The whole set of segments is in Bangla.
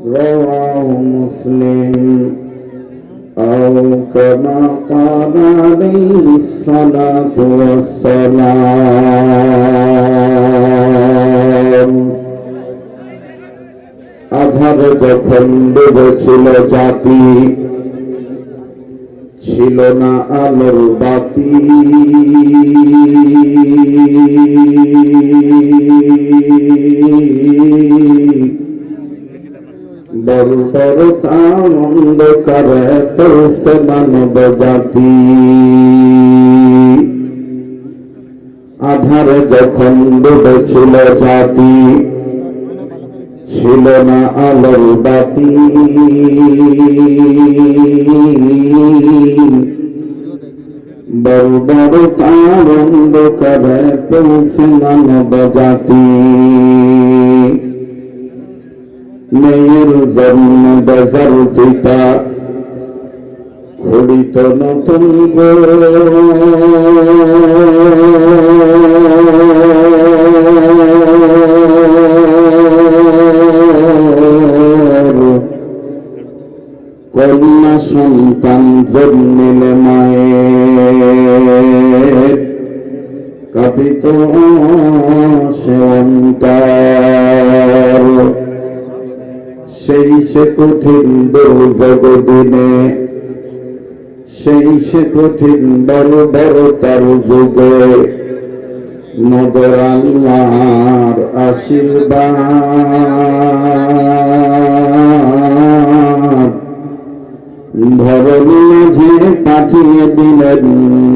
رواه مسلم أو كما قال عليه الصلاة والسلام আধারে যখন ডুবেছিল জাতি, ছিল না আলোর বাতি। বর্বরতা অন্ধকারে তলছে মানব জাতি। আধারে যখন ডুবেছিল জাতি, ছিল না আলোর বাতি। বর্বরতার অন্ধকারে পৌঁছে মানব জাতি। মেয়ের জন্ম বেজার পিতা, খড়িত নতুন গো। কন্যা সন্তান জন্মিলে মায়ের, কাঁপিত সে অন্তর। সেই সে কঠিন দুর্যোগ দিনে, সেই সে কঠিন বর্বরতার যুগে, মদর আল্লাহর আশীর্বাদ ধরণী মাঝে পাঠিয়ে দিলেন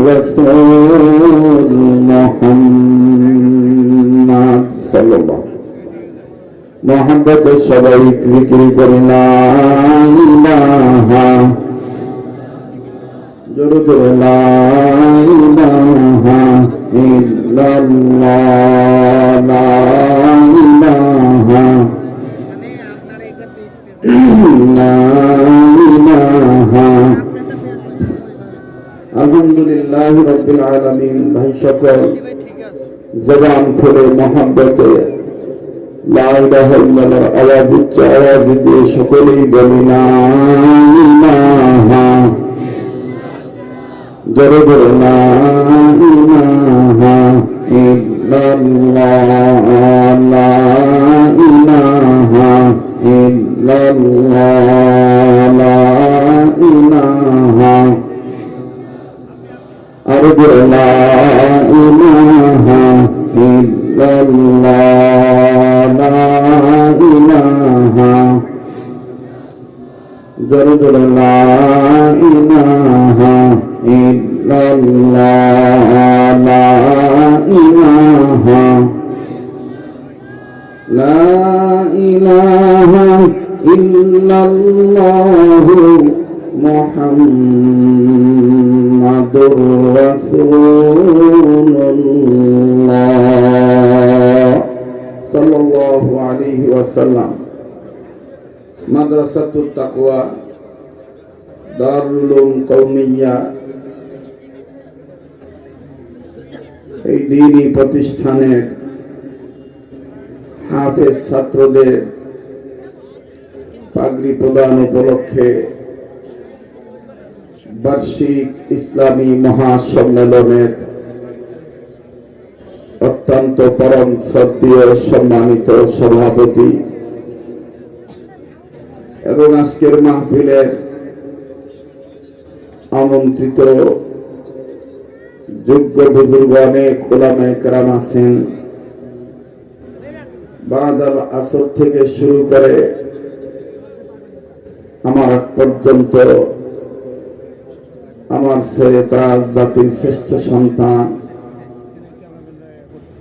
রাসূল মুহাম্মদ সাল্লাল্লাহু। মোহাম্মতে সবাই জিকির করি লা ইলাহা, জোরে জোরে লা ইলাহা ইল্লাল্লাহ, লা ইলাহা লা ইলাহা। আলহামদুলিল্লাহ রাব্বিল আলামিন। ভাই সকল জবান খুলে মোহাম্মতে লা ইলাহা ইল্লাল্লাহর আওয়াজ উচ্চ আওয়াজ দিয়ে সকলেই বলি লা ইলাহা, জোরে জোরে লা ইলাহা ইল্লাল্লাহ, লা ইলাহা ইল্লাল্লাহ, লা ইলাহা। আর জোরে লা ইলাহা ইল্লাল্লাহ, লা ইলাহা, জোরে জোরে লা ইলাহা ইল্লাল্লাহ, লা ইলাহা, লা ইলাহা ইল্লাল্লাহ মুহাম্মাদুর রাসূলুল্লাহ সাল্লাল্লাহু আলাইহি ওয়াসাল্লাম। মাদ্রাসাতুত তাকওয়া দারুল উলুম কওমিয়া, এই দ্বীনি প্রতিষ্ঠানের হাফেজ ছাত্রদের পাগড়ি প্রদান উপলক্ষে বার্ষিক ইসলামী মহাসম্মেলনের অত্যন্ত পরম শ্রদ্ধেয় সম্মানিত সভাপতি এবং আজকের মাহফিলের আমন্ত্রিত যোগ্য বুজুর্গ অনেক উলামায়ে কেরাম আছেন। বাদাল আসর থেকে শুরু করে আমার আগ পর্যন্ত আমার ছেলে তাজ জাতির শ্রেষ্ঠ সন্তান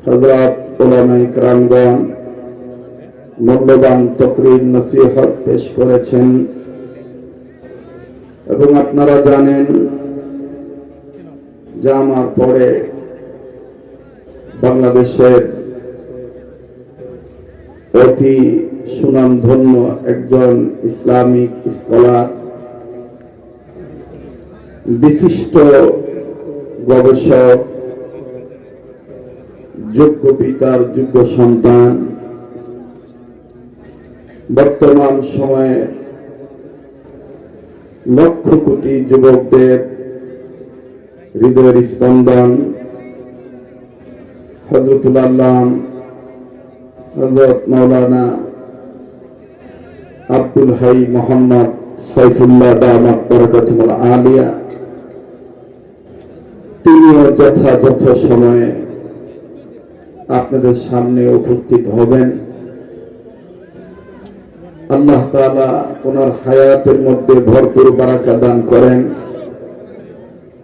হযরত উলামায়ে কেরামগণ মূল্যবান তাকরীর নসিহত পেশ করেছেন এবং আপনারা জানেন যে আমার পরে বাংলাদেশের অতি সুনামধন্য একজন ইসলামিক স্কলার, বিশিষ্ট গবেষক, যোগ্য পিতার যোগ্য সন্তান বর্তমান সময়ে লক্ষ কোটি যুবকদের হৃদয়ের স্পন্দন হযরতুল আল্লাহ হযরত মাওলানা আব্দুল হাই মোহাম্মদ সাইফুল্লাহ দামাত বারাকাতুহুল আলিয়া, তিনিও যথাযথ সময়ে আপনাদের সামনে উপস্থিত হবেন। আল্লাহ তাআলা ওনার হায়াতের মধ্যে ভরপুর বারাকা দান করেন।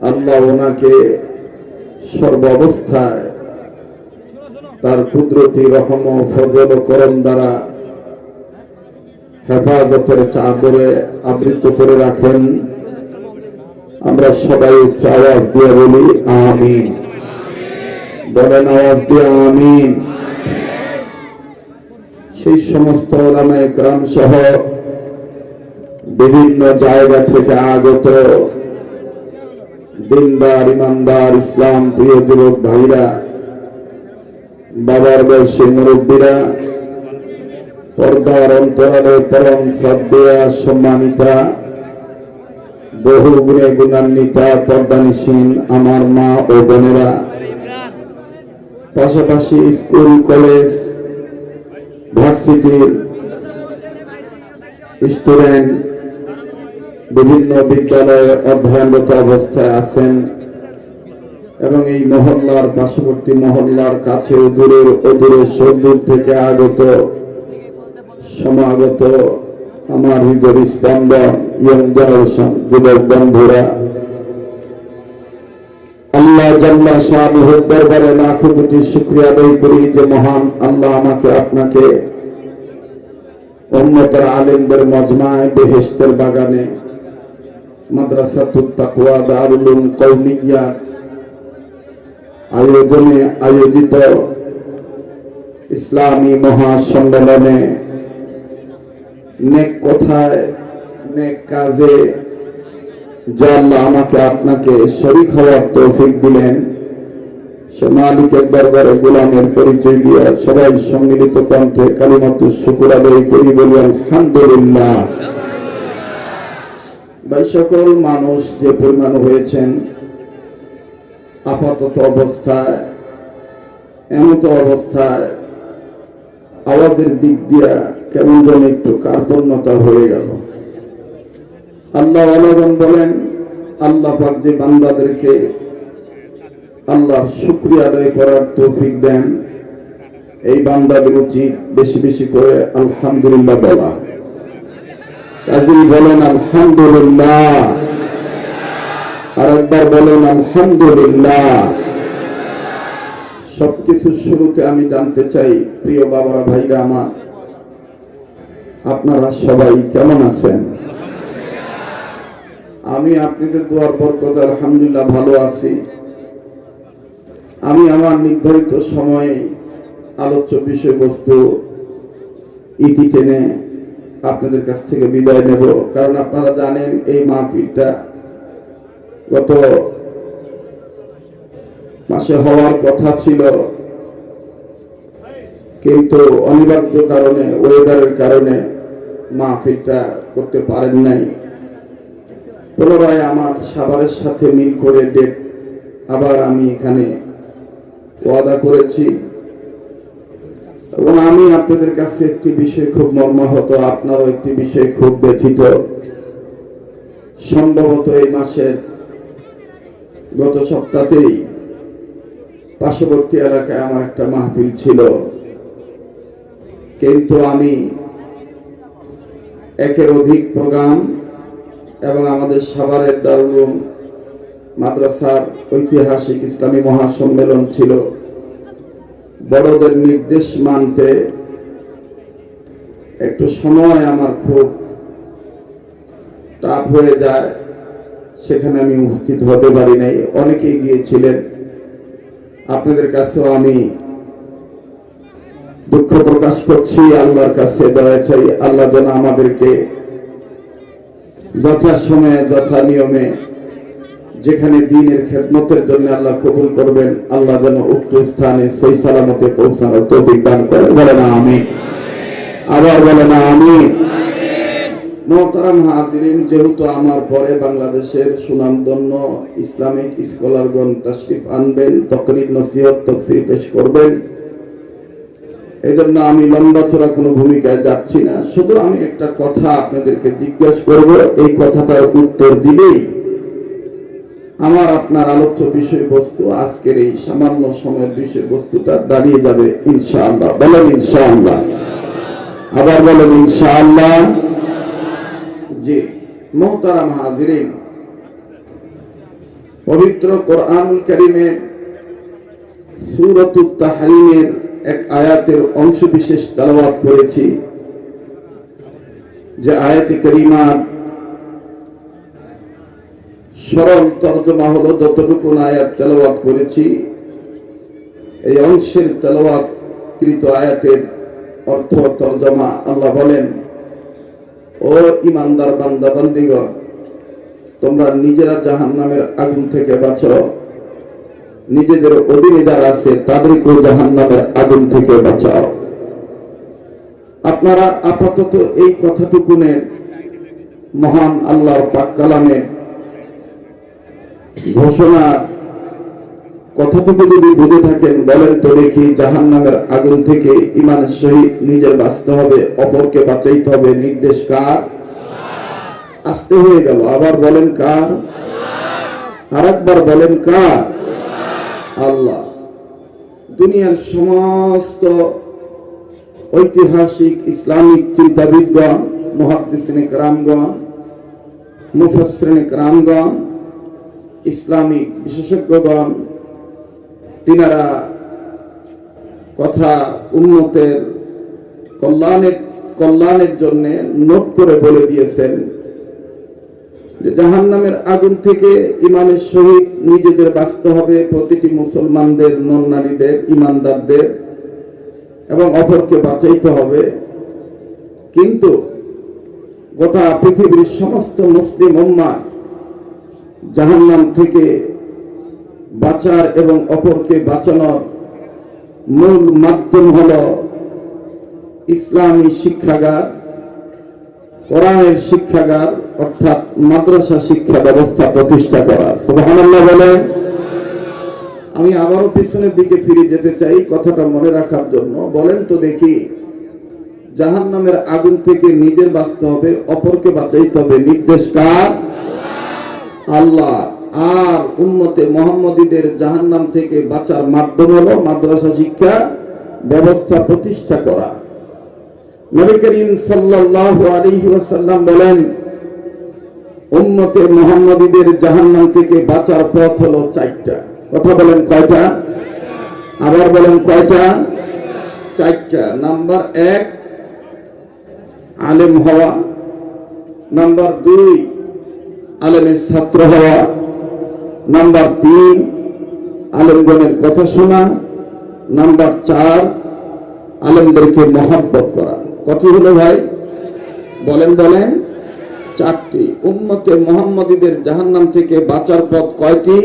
আল্লাহ ওনাকে সর্বাবস্থায় তার কুদরতি রহম ও ফজল ও করম দ্বারা হেফাজতের চাদরে আবৃত করে রাখেন। আমরা সবাই উচ্চ আওয়াজ দিয়ে বলি আমিন। বলেন আওয়াজ দিয়ে আমিন। সেই সমস্ত উলামায়ে কেরাম সহ বিভিন্ন জায়গা থেকে আগত দিনদার ইমানদার ইসলাম প্রিয় যুবক ভাইরা, বাবার বয়সী মুরব্বীরা, পর্দার অন্তরালে পরম শ্রদ্ধেয়া সম্মানিতা, বহু গুণে গুণান্বিতা পর্দানিসীন আমার মা ও বোনেরা, পাশাপাশি স্কুল কলেজ ভার্সিটির স্টুডেন্ট, বিভিন্ন বিদ্যালয়ে অধ্যয়নরত অবস্থায় আছেন এবং এই মহল্লার পার্শ্ববর্তী মহল্লার কাছে দূরে সুদূর থেকে আগত সমাগত আমার হৃদয়ের স্পন্দন ইয়ং জেনারেশন যুবক বন্ধুরা, আল্লাহ জাল্লা শানুহুর দরবারে লাখো কোটি শুকরিয়া আদায় করি যে মহান আল্লাহ আমাকে আপনাকে উম্মতের আলেমদের মজমায়ে বেহেশতের বাগানে মাদ্রাসাতুত তাকওয়া দারুল উলুম কওমিয়্যা আয়োজনে আয়োজিত ইসলামী মহাসম্মেলনে নেক কথায় নেক কাজে যে আল্লাহ আমাকে আপনাকে শরীক হওয়ার তৌফিক দিলেন, সে মালিকের দরবারে গোলামের পরিচয় দিয়ে সবাই সম্মিলিত কণ্ঠে কালিমাতুশ শুকর আদায় করি, বলি আলহামদুলিল্লাহ। ভাই, সকল মানুষ যে পরিমাণ হয়েছেন আপাতত অবস্থায় এমত অবস্থায় আওয়াজের দিক দিয়া কেমন যেন একটু কার্পণ্যতা হয়ে গেল। আল্লাহ আলাগন বলেন, আল্লাহ পাক যে বান্দাদেরকে আল্লাহর শুকরিয়া আদায় করার তৌফিক দেন, এই বান্দাদের উচিত বেশি বেশি করে আলহামদুলিল্লাহ বলা। কাজী বলেন আলহামদুলিল্লাহ, আর একবার বলেন আলহামদুলিল্লাহ। সবকিছুর শুরুতে আমি জানতে চাই, প্রিয় বাবারা ভাইরা আমার, আপনারা সবাই কেমন আছেন? আমি আপনাদের দোয়ার বরকতে আলহামদুলিল্লাহ ভালো আছি। আমি আমার নির্ধারিত সময়ে আলোচ্য বিষয়বস্তু ইতি টেনে আপনাদের কাছ থেকে বিদায় নেব, কারণ আপনারা জানেন এই মাহফিলটা গত মাসে হওয়ার কথা ছিল, কিন্তু অনিবার্য কারণে ওয়েদারের কারণে মাহফিলটা করতে পারেন নাই। পুনরায় আমার সাভারের সাথে মিল করে ডেট আবার আমি এখানে ওয়াদা করেছি, এবং আমি আপনাদের কাছে একটি বিষয় খুব মর্মাহত, আপনারও একটি বিষয় খুব ব্যথিত। সম্ভবত এই মাসের গত সপ্তাহেই পার্শ্ববর্তী এলাকায় আমার একটা মাহফিল ছিল, কিন্তু আমি একের অধিক প্রোগ্রাম এবং আমাদের সাভারের দারুল উলুম মাদ্রাসার ঐতিহাসিক ইসলামী মহাসম্মেলন ছিল, বড়দের নির্দেশ মানতে একটু সময় আমার খুব টাফ হয়ে যায়, সেখানে আমি উপস্থিত হতে পারি নাই। অনেকেই গিয়েছিলেন, আপনাদের কাছেও আমি দুঃখ প্রকাশ করছি, আল্লাহর কাছে দয়া চাই, আল্লাহ যেন আমাদেরকে যথাসময়ে যথা নিয়মে যেখানে দ্বীনের খেদমতের জন্য আল্লাহ কবুল করবেন, আল্লাহ যেন উক্ত স্থানে সহি সালামতে পৌঁছানোর তৌফিক দান করেন, বলেন আমিন। আবার বলেন আমিন। মোহতারাম হাজিরিন, যেহেতু আমার পরে বাংলাদেশের সুনামধন্য ইসলামিক স্কলারগণ তাশরিফ আনবেন, তাকরীর, নসিহত, তাফসীর পেশ করবেন, এই জন্য আমি লম্বা চড়া কোনো ভূমিকায় যাচ্ছি না। শুধু আমি একটা কথা আপনাদেরকে জিজ্ঞেস করব, এই কথাটার উত্তর দিলেই আমার আপনার আলোচ্য বিষয়বস্তু, আজকের এই সামান্য সময়ের বিষয়বস্তুটা দাঁড়িয়ে যাবে ইনশাআল্লাহ। বলেন ইনশাআল্লাহ। আবার বলেন ইনশাআল্লাহ। জি মোহতারাম হাজিরিন, পবিত্র কোরআনুল কারীমের সূরাতুত তাহরীমের এক আয়াতের অংশ বিশেষ তেলাওয়াত করেছি, যে আয়াতে কারীমার সরল তর্জমা হলো, যতটুকু আয়াত তেলাওয়াত করেছি এই অংশের তেলাওয়াতকৃত আয়াতের অর্থ তর্জমা। আল্লাহ বলেন, ও ইমানদার বান্দা বান্দিগণ, তোমরা নিজেরা জাহান্নামের আগুন থেকে বাঁচো, নিজেদের অধীনে যারা আছে তাদেরকেও জাহান্নামের আগুন থেকে বাঁচাও। আপনারা আপাতত এই কথাটুকুনে মহান আল্লাহর পাক কালামের ঘোষণা কথাটুকু যদি বুঝে থাকেন, বলেন তো দেখি, জাহান্নামের আগুন থেকে ঈমানের সহিত নিজের বাঁচতে হবে, অপরকে বাঁচাইতে হবে, নির্দেশ কার? আসতে হয়ে গেল, আবার বলেন কার? আরেকবার বলেন কার? আল্লাহ। দুনিয়ার সমস্ত ঐতিহাসিক ইসলামিক চিন্তাবিদগণ, মুহাদ্দিসিনে কেরামগণ, মুফাসসিরিনে কেরামগণ, ইসলামিক বিশেষজ্ঞগণ, তিনারা কথা উম্মতের কল্যাণের জন্য নোট করে বলে দিয়েছেন যে জাহান্নামের আগুন থেকে ঈমানের সহিত নিজেদের বাঁচতে হবে, প্রতিটি মুসলমানদের, নন নারীদের, ঈমানদারদের, এবং অপরকে বাঁচাইতে হবে। কিন্তু গোটা পৃথিবীর সমস্ত মুসলিম উম্মাহ জাহান্নাম থেকে বাঁচার এবং অপরকে বাঁচানোর মূল মাধ্যম হলো ইসলামী শিক্ষাগার, কোরআনের শিক্ষাগার, অর্থাৎ মাদ্রাসা শিক্ষা ব্যবস্থা প্রতিষ্ঠা করা। সুবহানাল্লাহ বলে। আমি আবারও পিছনের দিকে ফিরে যেতে চাই কথাটা মনে রাখার জন্য। বলেন তো দেখি, জাহান্নামের আগুন থেকে নিজের বাঁচতে হবে, অপরকে বাঁচাইতে হবে, নির্দেশ কার? আল্লাহ। আর উম্মতে মুহাম্মদীদের জাহান্নাম থেকে বাঁচার মাধ্যম হলো মাদ্রাসা শিক্ষা ব্যবস্থা প্রতিষ্ঠা করা। নবী করিম সাল্লাল্লাহু আলাইহি ওয়াসাল্লাম বলেন, উম্মতে মুহাম্মদীদের জাহান্নাম থেকে বাঁচার পথ হলো চারটা। কথা বলেন কয়টা? আবার বলেন কয়টা? চারটা। নাম্বার 1, আলেম হওয়া। নাম্বার 2, আলেমের ছাত্র হওয়া। নাম্বার 3, আলেমগণের কথা শোনা। নাম্বার 4, আলেমদেরকে মহব্বত করা। কত হলো ভাই? বলেন বলেন। 4টি। উম্মতে মুহাম্মদীদের জাহান্নাম থেকে বাঁচার পথ কয়টি?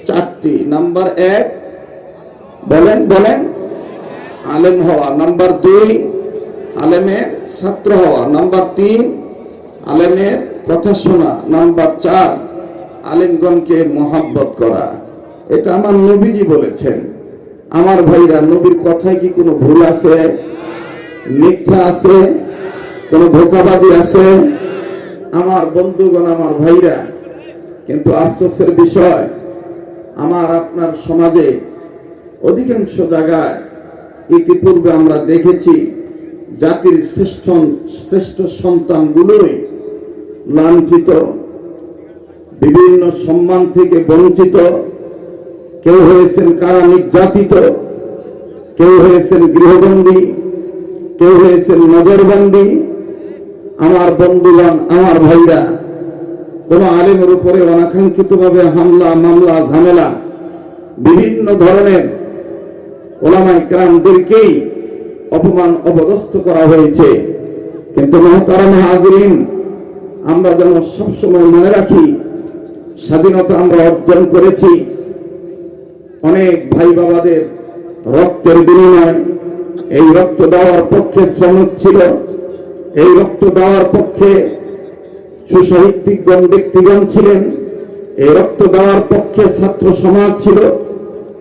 4টি। নাম্বার 1, বলেন বলেন, আলেম হওয়া। নাম্বার 2, আলেমের ছাত্র হওয়া। নাম্বার 3, আলেমের কথা শোনা। নাম্বার 4, আলেমগণকে মহব্বত করা। এটা আমার নবীজি বলেছেন। আমার ভাইরা, নবীর কথায় কি কোনো ভুল আছে? মিথ্যা আছে? কোনো ধোঁকাবাজি আছে? আমার বন্ধুগণ, আমার ভাইরা, কিন্তু আফসোসের বিষয়, আমার আপনার সমাজে অধিকাংশ জায়গায় ইতিপূর্বে আমরা দেখেছি জাতির শ্রেষ্ঠ সন্তানগুলোই লাঞ্ছিত, বিভিন্ন সম্মান থেকে বঞ্চিত। কেউ হয়েছেন কারা নির্যাতিত, কেউ হয়েছেন গৃহবন্দী, কেউ হয়েছেন নজরবন্দী। আমার বন্ধুগণ, আমার ভাইরা, কোন আলেমের উপরে অনাকাঙ্ক্ষিতভাবে হামলা, মামলা, ঝামেলা, বিভিন্ন ধরনের ওলামায়ে কেরামদেরকেই অপমান, অপদস্থ করা হয়েছে। কিন্তু মুহতারাম হাজিরিন, আমরা যেন সবসময় মনে রাখি, স্বাধীনতা আমরা অর্জন করেছি অনেক ভাই বাবাদের রক্তের বিনিময়ে, এই রক্ত দেওয়ার পক্ষে শ্রমিক ছিল, এই রক্ত দেওয়ার পক্ষে সুসাহিত্যিকগণ ব্যক্তিগণ ছিলেন, এই রক্ত দেওয়ার পক্ষে ছাত্র সমাজ ছিল,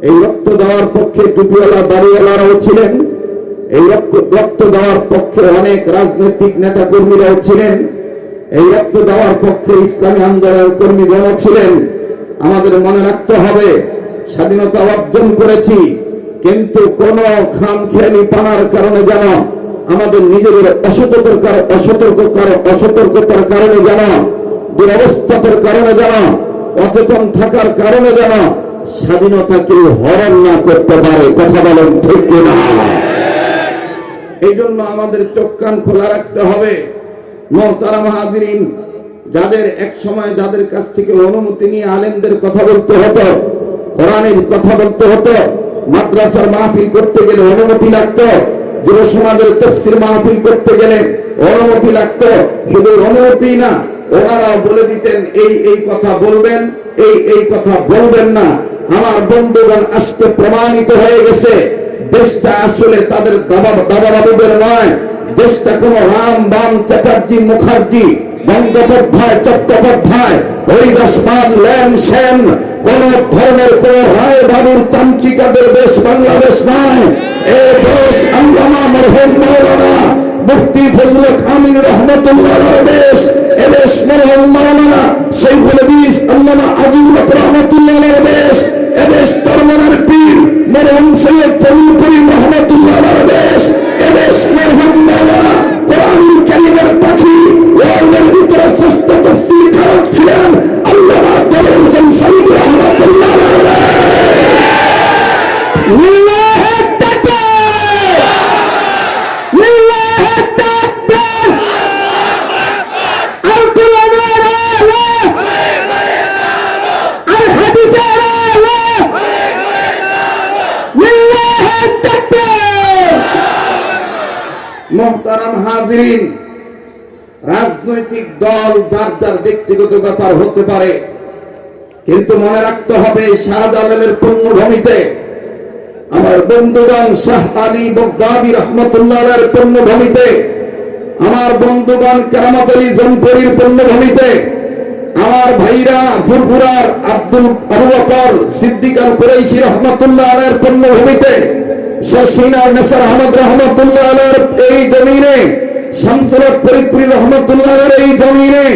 এই রক্ত দেওয়ার পক্ষে টুপিওয়ালা দাড়িওয়ালারাও ছিলেন, এই রক্ত দেওয়ার পক্ষে অনেক রাজনৈতিক নেতা কর্মীরাও ছিলেন, এই রক্ত দেওয়ার পক্ষে ইসলামী আন্দোলন কর্মীগণও ছিলেন। আমাদের মনে রাখতে হবে, স্বাধীনতা অর্জন করেছি, কিন্তু কোন খামখেয়ালি পানার কারণে যেন, আমাদের নিজেদের অসতর্কতার কারণে যেন, দুরবস্থার কারণে যেন, অচেতন থাকার কারণে যেন স্বাধীনতাকে হরণ না করতে পারে। কথা বলেন ঠিক কিনা? এই জন্য আমাদের চোখ কান খোলা রাখতে হবে। মুহতারাম হাজিরিন, যাদের এক সময় যাদের কাছ থেকে অনুমতি নিয়ে আলেমদের কথা বলতে হতো, কোরআনের কথা বলতে হতো, মাদ্রাসার মাহফিল করতে গেলে অনুমতি লাগতো, যুব সমাজের তাফসীর মাহফিল করতে গেলে অনুমতি লাগতো, শুধু অনুমতি না, ওনারাও বলে দিতেন এই কথা বলবেন, এই কথা বলবেন না। আমার বন্ধুগণ, আজকে প্রমাণিত হয়ে গেছে দেশটা আসলে তাদের দাদা বাবুদের নয়। দেশটা কোন রাম বাম চ্যাটার্জি মুখার্জি বন্দ্যোপাধ্যায় চট্টোপাধ্যায় হরিদাস পাল লেন সেন কোন ধরনের কোন রায় বাবুর চামচিকাদের দেশ বাংলাদেশ নয়। এই দেশ আল্লামা মরহুম মাওলানা মুফতি ফজলুল আমিন রহমতুল্লাহর দেশ। এদেশ মরহুম মাওলানা শৈখুল হাদিস আল্লামা আজিজুল হক রহমতুল্লাহর দেশ। এদেশ চরমনার পীর মরহুম সৈয়দ ফজলুল করিম রহমতুল্লাহর দেশ। এদেশ মরহুম মাওলানা কোরআনুল কারীমের পাখি ওয়ার্ল্ডের ভিতরে শ্রেষ্ঠ তাফসীর কারক ছিলেন আল্লামা আব্দুল হোসেন সাইদ রহমতুল্লাহর দেশ। মুহতারাম হাজিরিন, রাজনৈতিক দল যার যার ব্যক্তিগত ব্যাপার হতে পারে, কিন্তু মনে রাখতে হবে শাহজালালের পূর্ণভূমিতে আমার বন্ধুগণ শাহ আলী বগদাদী রহমতুল্লাহর পূর্ণভূমিতে, আমার বন্ধুগণ কেরামত আলী জনপুরীর পূর্ণভূমিতে, আমার ভাইরা ফুরফুরার আবু বকর সিদ্দিক আল কুরাইশি রহমতুল্লাহ আলাইহির পূর্ণভূমিতে, শর্ষিনার নেসার আহমদ রহমতুল্লাহ আলাইহির এই জমিনে, শামসুল হক ফরিদপুরি রহমতুল্লাহ আলাইহির এই জমিনে,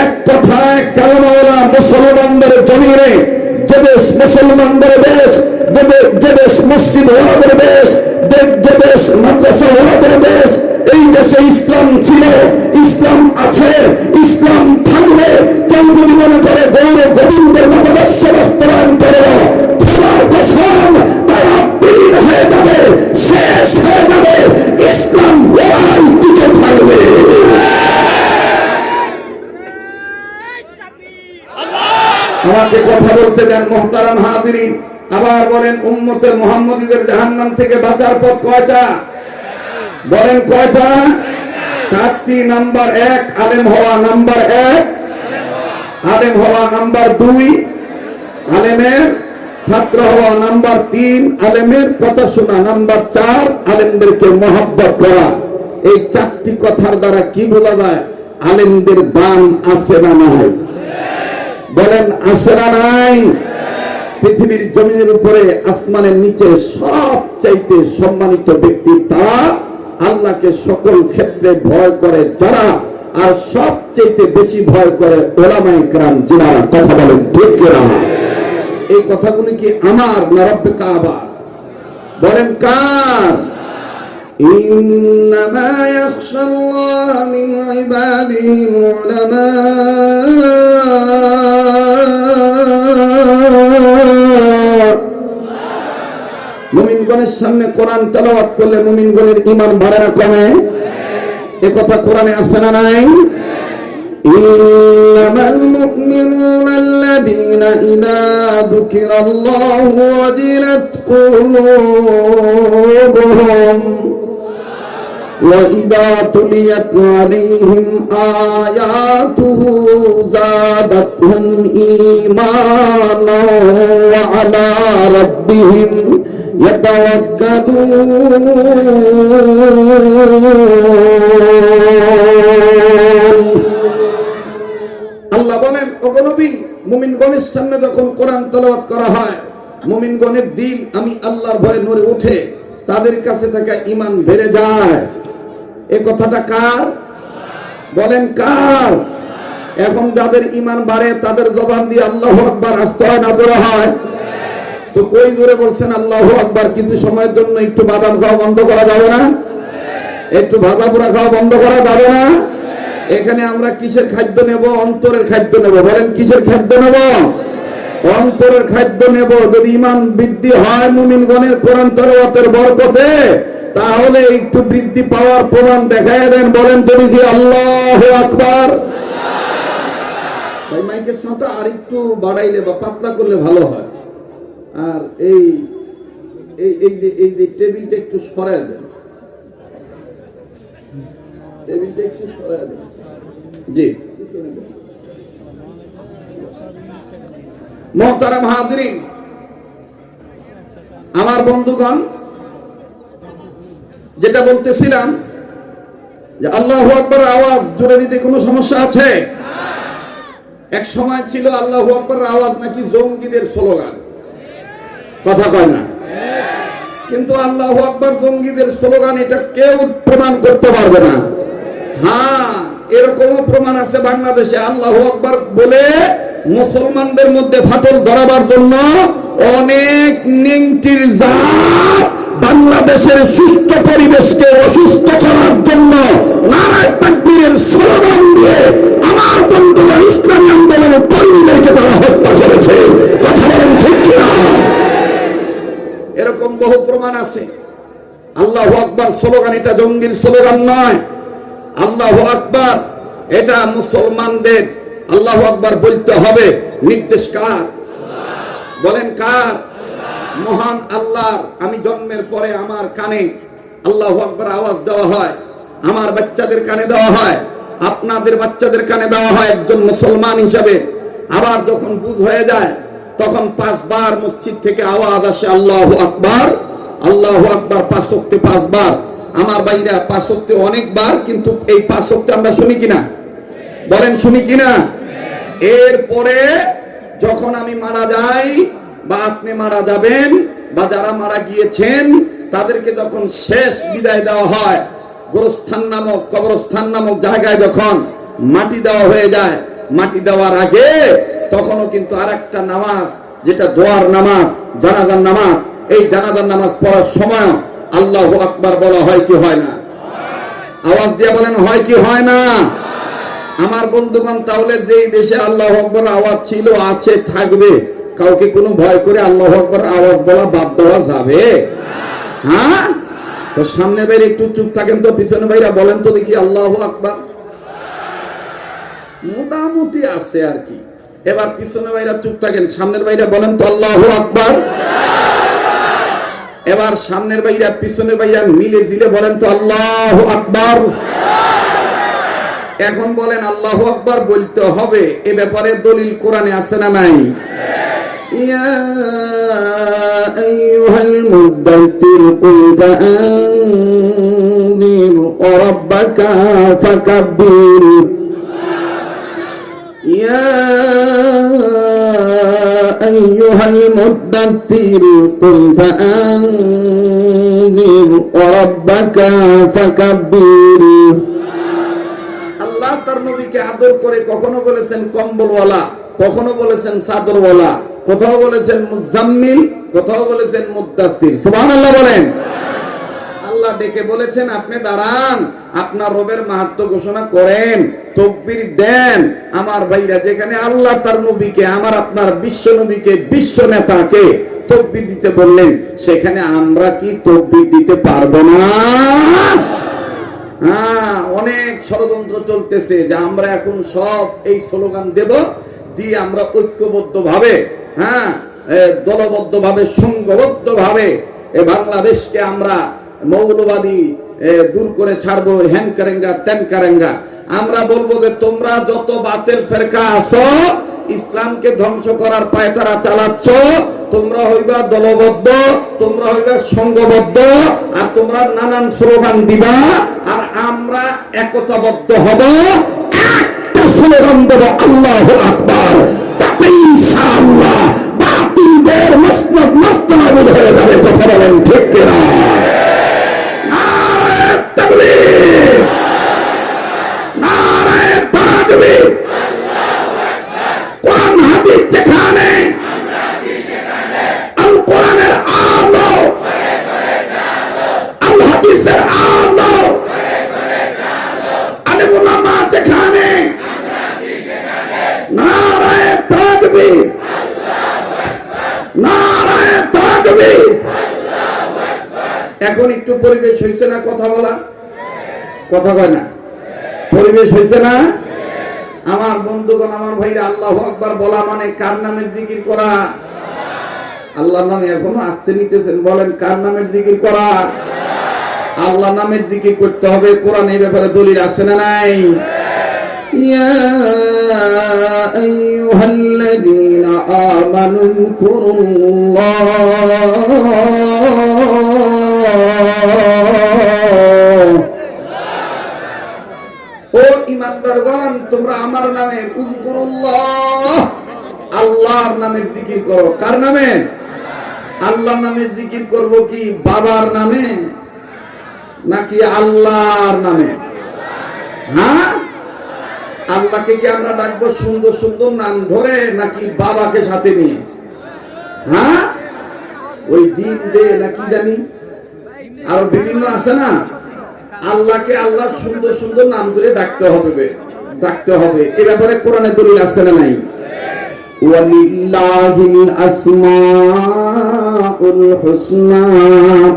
এক কথায় কালেমাওয়ালা মুসলমানদের জমিনে, যে দেশ মুসলমানদের দেশ, যে দেশ মসজিদ ওয়ালাদের দেশ, যে দেশ মাদ্রাসা ওয়ালাদের দেশ, এই দেশে ইসলাম ছিল, ইসলাম আছে, ইসলাম থাকবে। কেউ যদি মনে করে গৌর গোবিন্দের মতাদর্শ বাস্তবায়ন করব, খোদার কসম তারা বিলীন হয়ে যাবে, শেষ হয়ে যাবে, ইসলাম ওরাই টিকে থাকবে। আমাকে কথা বলতে দেন মুহতারাম হাজিরিন। আবার বলেন, উম্মতে মুহাম্মদীদের জাহান্নাম থেকে বাঁচার পথ কয়টা? বলেন কয়টা? চারটি। নাম্বার 1 আলেম হওয়া, নাম্বার 1 আলেম হওয়া, নাম্বার 2 আলেমের ছাত্র হওয়া, নাম্বার 3 আলেমের কথা শোনা, নাম্বার 4 আলেমদেরকে মহব্বত করা। এই চারটি কথার দ্বারা কি বলা যায়? আলেমদের দাম আছে না নাই? বলেন আছে না নাই? পৃথিবীর জমিনের উপরে আসমানের নিচে সবচাইতে সম্মানিত ব্যক্তি তারা, আল্লাহকে সকল ক্ষেত্রে ভয় করে যারা, আর সবচাইতে বেশি ভয় করে ওলামায়ে কেরাম যিনারা। কথা বলেন ঠিক কিনা? এই কথাগুলি কি আমার না রব্বে কাবা? বলেন কার? ইন্নামা ইয়াখশাল্লাহ মিন ইবাদিহিল উলামা। মুমিনগণের সামনে কোরআন তেলাওয়াত করলে মুমিনগণের ঈমান বাড়ে না কমে? এ কথা কোরআনে আছে না নাই? ইন্নামাল মুমিনুনা আল্লাযীনা ইযা যুকিরাল্লাহু ওয়াজিলাত কুলুবুহুম ওয়া ইযা তুলিয়াত আলাইহিম আয়াতুহু যাদাতহুম ঈমানান ওয়া আলা রাব্বিহিম আল্লাহ বলেন, ওগো নবী, মুমিনগণের সামনে যখন কোরআন তেলাওয়াত করা হয়, মুমিনগণের দিল আমি আল্লাহর ভয়ে নড়ে ওঠে, তাদের কাছে থাকা ঈমান বেড়ে যায়। এই কথাটা কার? বলেন কার? এখন যাদের ঈমান বাড়ে তাদের জবান দিয়ে আল্লাহু আকবার আসতে হয় না জোরে হয়? তো কই জোরে বলছেন আল্লাহু আকবার? কিছু সময়ের জন্য একটু বাদাম খাওয়া বন্ধ করা যাবে না? একটু ভাজা পোড়া খাওয়া বন্ধ করা যাবে না? এখানে আমরা কিসের খাদ্য নেব? অন্তরের খাদ্য নেব। বলেন কিসের খাদ্য নেব? অন্তরের খাদ্য নেব। যদি ঈমান বৃদ্ধি হয় মুমিনগণের কোরআন তেলাওয়াতের বরকতে, তাহলে একটু বৃদ্ধি পাওয়ার প্রমাণ দেখায় দেন। বলেন তো দেখি আল্লাহু আকবার। ভাই মাইকের সাউন্ডটা আর একটু বাড়াইলে বা পাতলা করলে ভালো হয়। আর এই যে টেবিলটা একটু সরায় দেন, টেবিলটা একটু সরায় দেন। জি, মুহতারাম হাজিরিন, আমার বন্ধুগণ, যেটা বলতেছিলাম যে আল্লাহু আকবার আওয়াজ জোরে দিতে কোনো সমস্যা আছে? এক সময় ছিল আল্লাহু আকবার আওয়াজ নাকি জঙ্গিদের স্লোগান। কথা কয় না? কিন্তু আল্লাহু আকবার জঙ্গিদের স্লোগান এটা কেউ প্রমাণ করতে পারবে না। হ্যাঁ, এরকমও প্রমাণ আছে বাংলাদেশে। আল্লাহু আকবার বলে মুসলমানদের মধ্যে ফাটল ধরাবার জন্য অনেক নিংটির জাত বাংলাদেশের সুস্থ পরিবেশকে অসুস্থ করার জন্য নারায়ে তাকবীরের স্লোগান দিয়ে আমার বন্ধুরা ইসলামী আন্দোলনের কর্মীদেরকে তারা হত্যা করেছে। কথা বলেন ঠিক কিনা? এরকম বহু প্রমাণ আছে। আল্লাহু আকবার স্লোগান এটা জঙ্গির স্লোগান নয়। আল্লাহু আকবার এটা মুসলমানদের আল্লাহু আকবার বলতে হবে। নির্দেশ কার? বলেন কার? মহান আল্লাহর। আমি জন্মের পরে আমার কানে আল্লাহু আকবার আওয়াজ দেওয়া হয়, আমার বাচ্চাদের কানে দেওয়া হয়, আপনাদের বাচ্চাদের কানে দেওয়া হয় একজন মুসলমান হিসাবে। আবার যখন বুঝ হয়ে যায় তখন 5 বার মসজিদ থেকে আওয়াজ আসে আল্লাহু আকবার, আল্লাহু আকবার 5 ওয়াক্তে 5 বার। আমার ভাইরা 5 ওয়াক্তে অনেকবার, কিন্তু এই 5 ওয়াক্তে আমরা শুনি কিনা? বলেন শুনি কিনা? এরপরে যখন আমি মারা যাই বা আপনি মারা যাবেন বা যারা মারা গিয়েছেন তাদেরকে যখন শেষ বিদায় দেওয়া হয়, গোরস্থান নামক কবরস্থান নামক জায়গায় যখন মাটি দেওয়া হয়ে যায়, মাটি দেওয়ার আগে তখনও কিন্তু আরেকটা নামাজ, যেটা দোয়ার নামাজ, জানাজার নামাজ, এই জানাজার নামাজ পড়ার সময় আল্লাহু আকবার বলা হয় কি হয় না? আওয়াজ দিয়ে বলেন হয় কি হয় না? আমার বন্ধুগণ, তাহলে যেই দেশে আল্লাহু আকবার আওয়াজ ছিল, আছে, থাকবে, কাউকে কোনো ভয় করে আল্লাহু আকবার আওয়াজ বলা বাদ দেওয়া যাবে? হ্যাঁ? তো সামনে বাইরে একটু চুপ থাকেন তো, পিছনে বাইরা বলেন তো দেখি আল্লাহু আকবার। মোটামুটি আছে আর কি। এবার পিছনে বাইরা চুপ থাকেন, সামনের বাইরা বলেন তো আল্লাহু আকবার। এবার সামনের বাইরা পিছনের বাইরা মিলে জিলে বলেন তো আল্লাহু আকবার। এখন বলেন আল্লাহু আকবার বলতে হবে, এ ব্যাপারে দলিল কোরআনে আছে না নাই? ইয়া আইয়ুহাল মুদাথ্থির কুম ফাআনযির রাব্বাকা ফাকাব্বির। ইয়া আইয়ুহাল মুদাথ্থির কুম ফাআনযির রাব্বাকা ফাকাব্বির। আল্লাহ তার নবীকে আদর করে কখনো বলেছেন কম্বলওয়ালা, কখনো বলেছেন চাদরওয়ালা, কোথাও বলেছেন মুজাম্মিল, কোথাও বলেছেন মুদ্দাসির। সুবহানাল্লাহ বলেন। আল্লাহ ডেকে বলেছেন আপনি দাঁড়ান, আপনার রবের মাহাত্ম্য ঘোষণা করেন, তাকবীর দেন। আমার ভাইরা, যেখানে আল্লাহ তার নবীকে, আমার আপনার বিশ্ব নবীকে, বিশ্ব নেতাকে তাকবীর দিতে বললেন, সেখানে আমরা কি তাকবীর দিতে পারবো না? হ্যাঁ, অনেক ষড়যন্ত্র চলতেছে যে আমরা এখন সব এই স্লোগান দেব, দিয়ে আমরা ঐক্যবদ্ধ ভাবে, হ্যাঁ, দলবদ্ধ ভাবে, সংঘবদ্ধ ভাবে বাংলাদেশকে আমরা মৌলবাদী দূর করে ছাড়বো, হ্যান কারেঙ্গা ত্যান কারেঙ্গা। আমরা বলবো যে তোমরা যত বাতিল ফেরকা আছো ইসলামকে ধ্বংস করার পায়তারা চালাচ্ছ। তোমরা হইবা দলবদ্ধ, তোমরা হইবা সংঘবদ্ধ, আর তোমরা নানান স্লোগান দিবা, আর আমরা একতাবদ্ধ হব, একটা স্লোগান দেব, আল্লাহু আকবার। তাতে ইনশাআল্লাহ বাতিলদের মসনদ নাস্তানাবুদ হয়ে যাবে। কথা বলেন ঠিক কিনা? নারে তাকবীর, নারে তাকবীর। কোরআন হাদিস যেখানে, আল কোরআনের আলো, আল হাদিসের আলো, আলেম উলামা যেখানে, নারে তাকবীর, নারে তাকবীর। এখন একটু পরিবেশ হয়েছে না কথা বলা? কথা কয় না? পরিবেশ হয়েছে না? আমার বন্ধুগণ, আমার ভাইরা, আল্লাহু আকবার বলা মানে কার নামের জিকির করা? আল্লাহর নামে এখনো আসতে নিতেছেন? বলেন, কার নামের জিকির করা? আল্লাহ নামের জিকির করতে হবে। কোরআন এই ব্যাপারে দলিল আছে না নাই? ইয়া আইয়ুহাল্লাযীনা আমানু ও ঈমানদারগণ, তোমরা আমার নামে উযকুরুল্লাহ, আল্লাহর নামের জিকির করো। কার নামে? আল্লাহর নামে জিকির করব কি বাবার নামে নাকি আল্লাহর নামে? হ্যাঁ, আল্লাহকে কি আমরা ডাকবো সুন্দর সুন্দর নাম ধরে নাকি বাবাকে সাথে নিয়ে? হ্যাঁ, ওই দিন দে নাকি জানি আরো বিভিন্ন আছে না। আল্লাহকে আল্লাহ সুন্দর সুন্দর নাম ধরে ডাকতে হবে, ডাকতে হবে। এ ব্যাপারে কোরআনে দলিল আছে না নাই? ওয়ালিল্লাহিল আসমাউল হুসনা।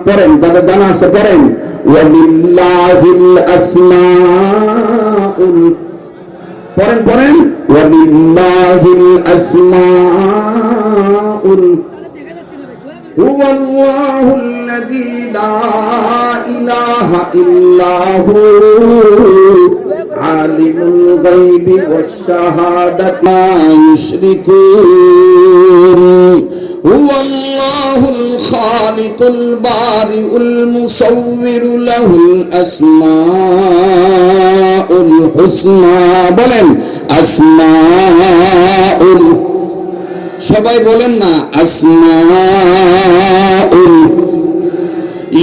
পড়েন, তাদের জানা আছে, পড়েন। ওয়ালিল্লাহিল আসমাউল, পড়েন পড়েন, ওয়ালিল্লাহিল আসমাউল, হুয়াল্লাহুল্লাযী লা ইলাহা ইল্লা হু আলিমুল গায়বি ওয়াশ শাহাদাতি লা ইউশরিকুন হুয়াল্লাহুল খালিকুল বারিউল মুসাউবিরু লাহুল আসমাউল হুসনা। বলেন আসমাউল, সবাই বলেন না আসমাউল।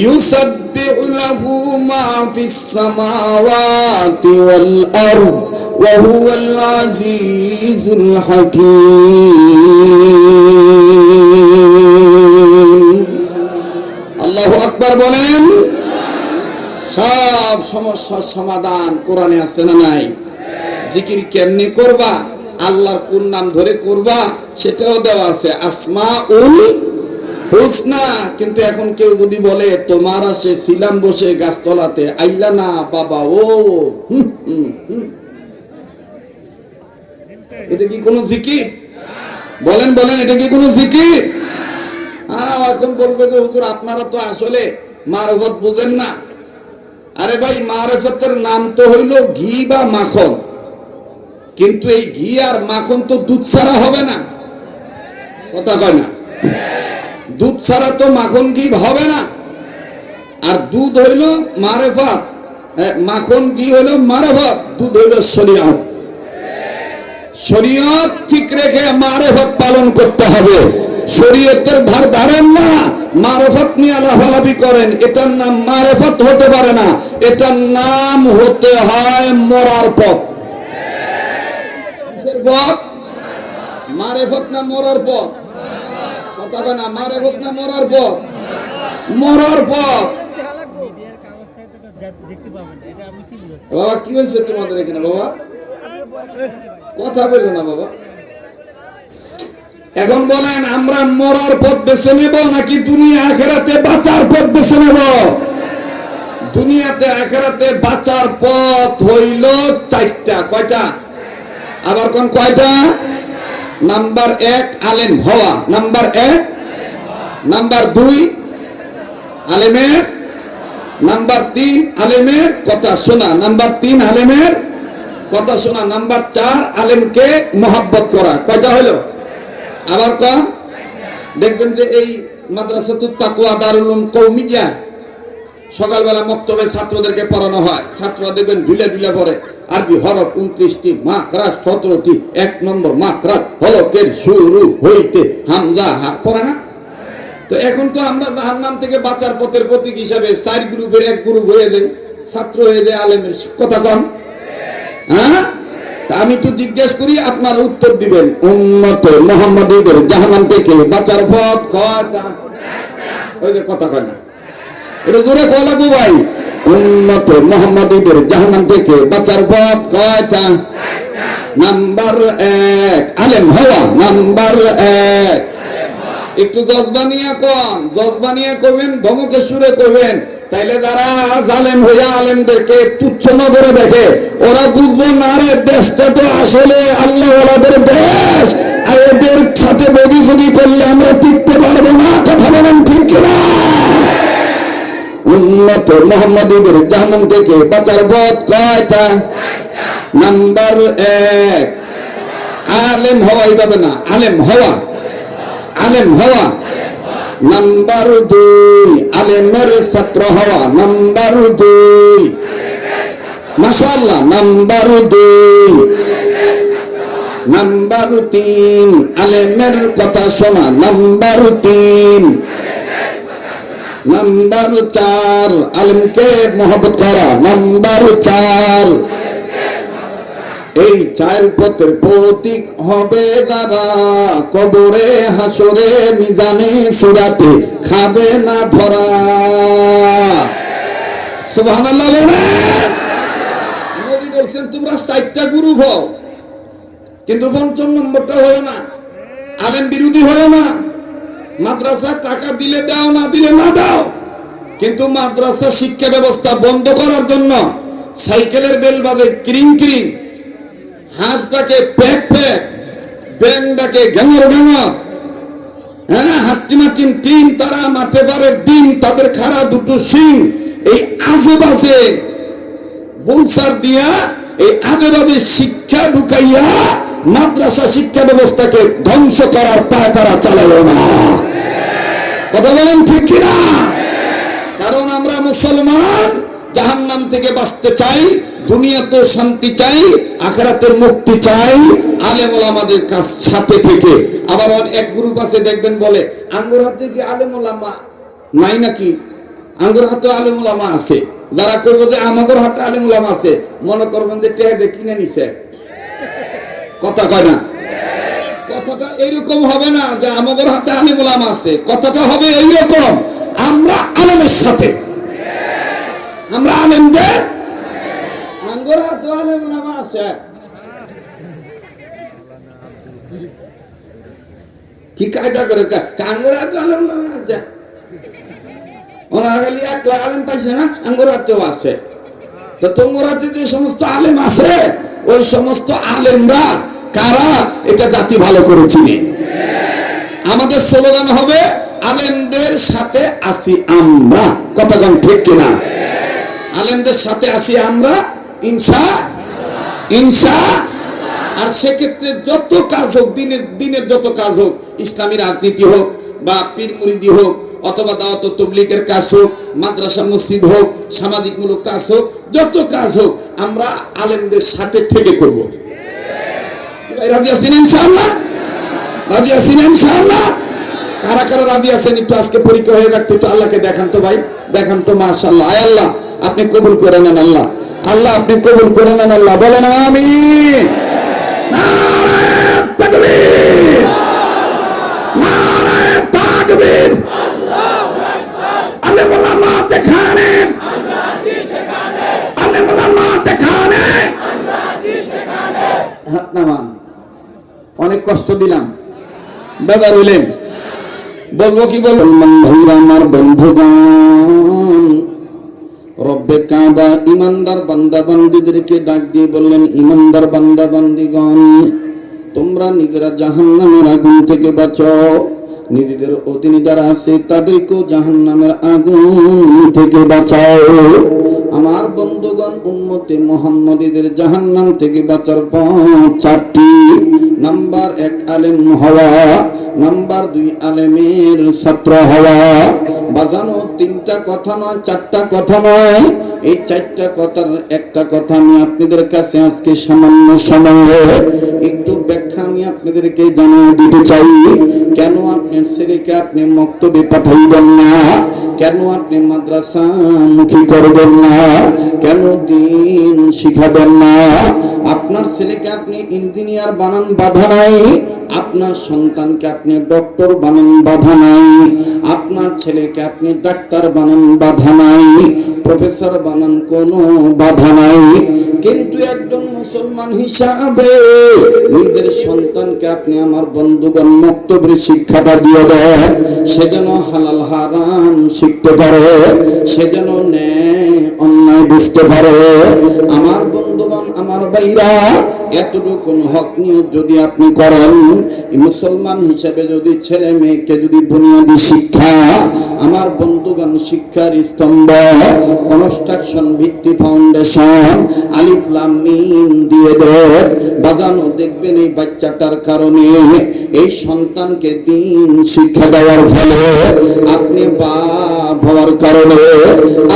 ইউসাব্বিহু লাহু মা ফিস সামাওয়াতি ওয়াল আরদ ওয়া হুয়াল আজিজুল হাকীম। আল্লাহু আকবার বলেন। সব সমস্যার সমাধান কোরআনে আছে না নাই? জিকির কেমনে করবা, আল্লাহর কোন নাম ধরে করবা সেটাও দেওয়া আছে, আসমাউল হুসনা। কিন্তু এখন কেউ যদি বলে তোমার আসে ছিলাম বসে গাছতলাতে, আইলা না বাবা, ও এটা কি কোনো জিকির? বলেন বলেন, এটা কি কোনো জিকির? এখন বলবে যে হুজুর আপনারা তো আসলে মারফত বুঝেন না। আরে ভাই, মারফতের নাম তো হইল ঘি বা মাখন, কিন্তু এই ঘি আর মাখন তো দুধ ছাড়া হবে না। কথা কয় না? দুধ ছাড়া তো মাখন ঘি হবে না। আর দুধ হইল মারেফত, মাখন ঘি হইল মারেফত, দুধ হইল শরীয়ত। শরীয়ত ঠিক রেখে মারেফত পালন করতে হবে। শরীয়তের ধার ধারেন না, মারেফত নিয়ে লাফালাফি করেন, এটার নাম মারেফত হতে পারে না। এটার নাম হতে হয় মরার পথ। পথ মারেফত না মরার পথ? কথা কয় না, মারেফত না মরার পথ? মরার পথ। বাবা কি হয়েছে তোমাদের এখানে? বাবা কথা বললো না বাবা। এখন বলেন, আমরা মরার পথ বেছে নেব নাকি দুনিয়া আখিরাতে বাঁচার পথ বেছে নেব? দুনিয়াতে আখিরাতে বাঁচার পথ হইল চারটা। কয়টা? আবার কোন কয়টা? নাম্বার 1 আলেম হওয়া, নাম্বার 1। নাম্বার 2 আলেমের, নাম্বার 3 আলেমের কথা শোনা, নাম্বার 3 আলেমের কথা শোনা। নাম্বার 4, আলেমকে মহব্বত করা। কয়টা হলো? আবার কম। দেখবেন যে এই মাদ্রাসাতুত তাকওয়া দারুল উলুম কওমিয়া সকালবেলা মক্তবে ছাত্রদেরকে পড়ানো হয়। ছাত্ররা দেখবেন ঢুলে ঢুলে পড়ে। আরবি হরফ 29টি, মাকরাজ 17টি, 1 নম্বর মাকরাজ হলকের শুরু হইতে হামজা হা পড়ে না? তো এখন তো আমরা জাহান্নাম থেকে বাঁচার পথের প্রতীক হিসাবে 4 গ্রুপের 1 গ্রুপ হয়ে যায়, ছাত্র হয়ে যায় আলেমের। কথা কন, হ্যাঁ? তা আমি তো জিজ্ঞেস করি, আপনার উত্তর দিবেন। উম্মতে মুহাম্মাদীদের জাহান্নাম থেকে বাঁচার পথ কয়টা? ওই যে কথা কয় না, এটা জোরে কয় লাগবো ভাই। উম্মতে মুহাম্মাদীদের জাহান্নাম থেকে বাঁচার পথ কয়টা? নাম্বার 1 আলেম হওয়া। নাম্বার 1 একটু জজবানিয়া কন, জজবানিয়া কইবেন, ধমকে সুরে কইবেন। তাইলে যারা জালেম হইয়া আলেমদেরকে তুচ্ছ নজরে দেখে ওরা বুঝবো না রে দেশটা তো আসলে আল্লাহ ওয়ালাদের দেশ, আর এদের সাথে বগি করলে আমরা টিকতে পারবো না। কথা বলেন ঠিক কিনা? উম্মত মুহাম্মাদীদের জাহান্নাম থেকে বাঁচার পথ কয়টা? নাম্বার 1 আলেম হওয়া। এইভাবে না, আলেম হওয়া, আলেম হওয়া। নাম্বার 2 আলেমের ছাত্র হওয়া। নাম্বার 2 মাশাআল্লাহ। নাম্বার 2 নাম্বার 3 আলেমের কথা শোনা। নাম্বার 3 নাম্বার 4 আলেমকে মহব্বত করা। নাম্বার 4 এই 4 পথের প্রতীক হবে যারা কবরে হাসরে মিজানে সিরাতে খাবে না ধরা। সুবহানাল্লাহ বলেন। নবী বলছেন তোমরা 4টা গ্রুপ হও, কিন্তু 5ম নম্বরটা হয় না, আলেম বিরোধী হয় না। মাদ্রাসা টাকা দিলে দাও, না দিলে না দাও, কিন্তু মাদ্রাসা শিক্ষা ব্যবস্থা বন্ধ করার জন্য সাইকেলের বেল বাজে ক্রিং ক্রিং, হাঁসটাকে প্যাক প্যাক, ব্যাংটাকে ঘ্যাঙর ঘ্যাঙর, হ্যাঁ, হাট্টিমাটিম টিম, তারা মাঠে পারে ডিম, তাদের খাড়া দুটো শিং, এই আজেবাজে বুলসার দিয়া এই আজেবাজে শিক্ষা ঢুকাইয়া মাদ্রাসা শিক্ষা ব্যবস্থাকে ধ্বংস করার পায় তারা চালাইও না। কথা বলেন ঠিক কিনা? কারণ আমরা মুসলমান, জাহান্নাম থেকে বাঁচতে চাই, দুনিয়াতে শান্তি চাই, আখিরাতের মুক্তি চাই। আলেম ওলামাদের কাছ সাথে থেকে। আবার এক গ্রুপ আছে দেখবেন বলে আঙ্গুর হাতে কি আলেম ওলামা নাই নাকি? আঙ্গুর হাতে আলেম ওলামা আছে। যারা কইবো যে আমাদের হাতে আলেম ওলামা আছে, মনে করবেন যে টেহাদে কিনে নিছে। কথা কয় না? কথাটা এইরকম হবে না যে আমাদের হাতে আলেম ওলামা আছে। কথাটা হবে এইরকম, আমরা আলেমের সাথে, আমরা আলেমদের আঙ্গুর হাতে আলেম ওলামা আছে। কি কায়দা করে আঙ্গুর হাতে আলেম ওলামা আছে? ওনারা খালি 1 লাখ আলেম পাইছে না, আঙ্গুর হাতেও আছে। তো তোমার হাতে যে সমস্ত আলেম আছে, ওই সমস্ত আলেমরা কারা এটা জাতি ভালো করে চিনে। আমাদের স্লোগান হবে আলেমদের সাথে আছি আমরা। কথা কোন ঠিক কিনা? আলেমদের সাথে আছি আমরা ইনশাআল্লাহ। আর সেক্ষেত্রে যত কাজ হোক, দিনের যত কাজ হোক, ইসলামী রাজনীতি হোক বা পীর মুরিদি হোক, অথবা দাওয়াত তাবলীগের কাজ হোক, মাদ্রাসা মসজিদ হোক, সামাজিক মূলক কাজ হোক, যত কাজ হোক আমরা আলেমদের সাথে থেকে করব। রাজি আছেন ইনশাআল্লাহ? রাজি আছেন ইনশাআল্লাহ? কারা কারা রাজি আছেন একটু আজকে পরীক্ষা হয়ে যাক, একটু আল্লাহকে দেখান তো ভাই, দেখান তো। মাশাআল্লাহ। আয় আল্লাহ আপনি কবুল করে নেন। আল্লাহ আল্লাহ আপনি কবুল করে নেন। আল্লাহ বলেন আমিন। নারায়ে তাকবীর, নারায়ে তাকবীর। আল্লাহু আকবার। আলেম ওলামা যেখানে, আমরা আছি সেখানে। আলেম ওলামা যেখানে, আমরা আছি সেখানে। হাত নামান। অনেক কষ্ট দিলাম, বেজার হইলেন। বলবো কি বলবো? ভাইরা আমার বন্ধুগণ, রব্বে কাবা ইমানদার বান্দা বান্দীদেরকে ডাক দিয়ে বললেন, ইমানদার বান্দা বান্দীগণ, তোমরা নিজেরা জাহান্নামের আগুন থেকে বাঁচাও, নিজেদের অধীনে যারা আছে তাদেরকেও জাহান্নামের আগুন থেকে বাঁচাও। আমার বন্ধুগণ, উম্মতে মুহাম্মদীদের জাহান্নাম থেকে বাঁচার পথ চারটি। নাম্বার 1 আলেম হওয়া, নাম্বার 2 আলেমের ছাত্র হওয়া। বাজানো 3টা কথা নয়, 4টা কথা নয়, এই 4টা কথার একটা কথা আমি আপনাদের কাছে আজকে সামান্য সময়ে একটু ব্যাখ্যা আমি আপনাদেরকে জানিয়ে দিতে চাই। কেন আপনার ছেলেকে আপনি মক্তবে পাঠাইবেন না, কেন আপনি মাদ্রাসা মুখী করবেন না, কেন দিন শিখাবেন না? আপনার ছেলেকে আপনি ইঞ্জিনিয়ার বানান, বাধা নাই। আপনার সন্তানকে আপনি ডক্টর বানান, বাধা নাই। আপনার ছেলেকে আপনি ডাক্তার বানান, বাধা নাই। প্রফেসর বানান, কোনো বাধা নাই। কিন্তু একজন মুসলমান হিসাবে নিজের সন্তানকে আপনি, আমার বন্ধুগণ, মক্তবের শিক্ষাটা দিয়ে দেন, সে যেন হালাল হারাম শিখতে পারে, সে যেন ন্যায় অন্যায় বুঝতে পারে। আমার বন্ধুগণ, আমার ভাইরা, এতটুকু হক নিয়ে যদি আপনি করেন, মুসলমান হিসেবে যদি ছেলে মেয়েকে যদি বুনিয়াদী শিক্ষা, আমার বন্ধুগণ, শিক্ষার স্তম্ভ, কনস্ট্রাকশন ভিত্তি ফাউন্ডেশন, আলিফ লাম মিম দিয়ে দেন, বাজানো দেখবেন এই বাচ্চাটার কারণে, এই সন্তানকে দিন শিক্ষা দেওয়ার ফলে, আপনি বাপ হওয়ার কারণে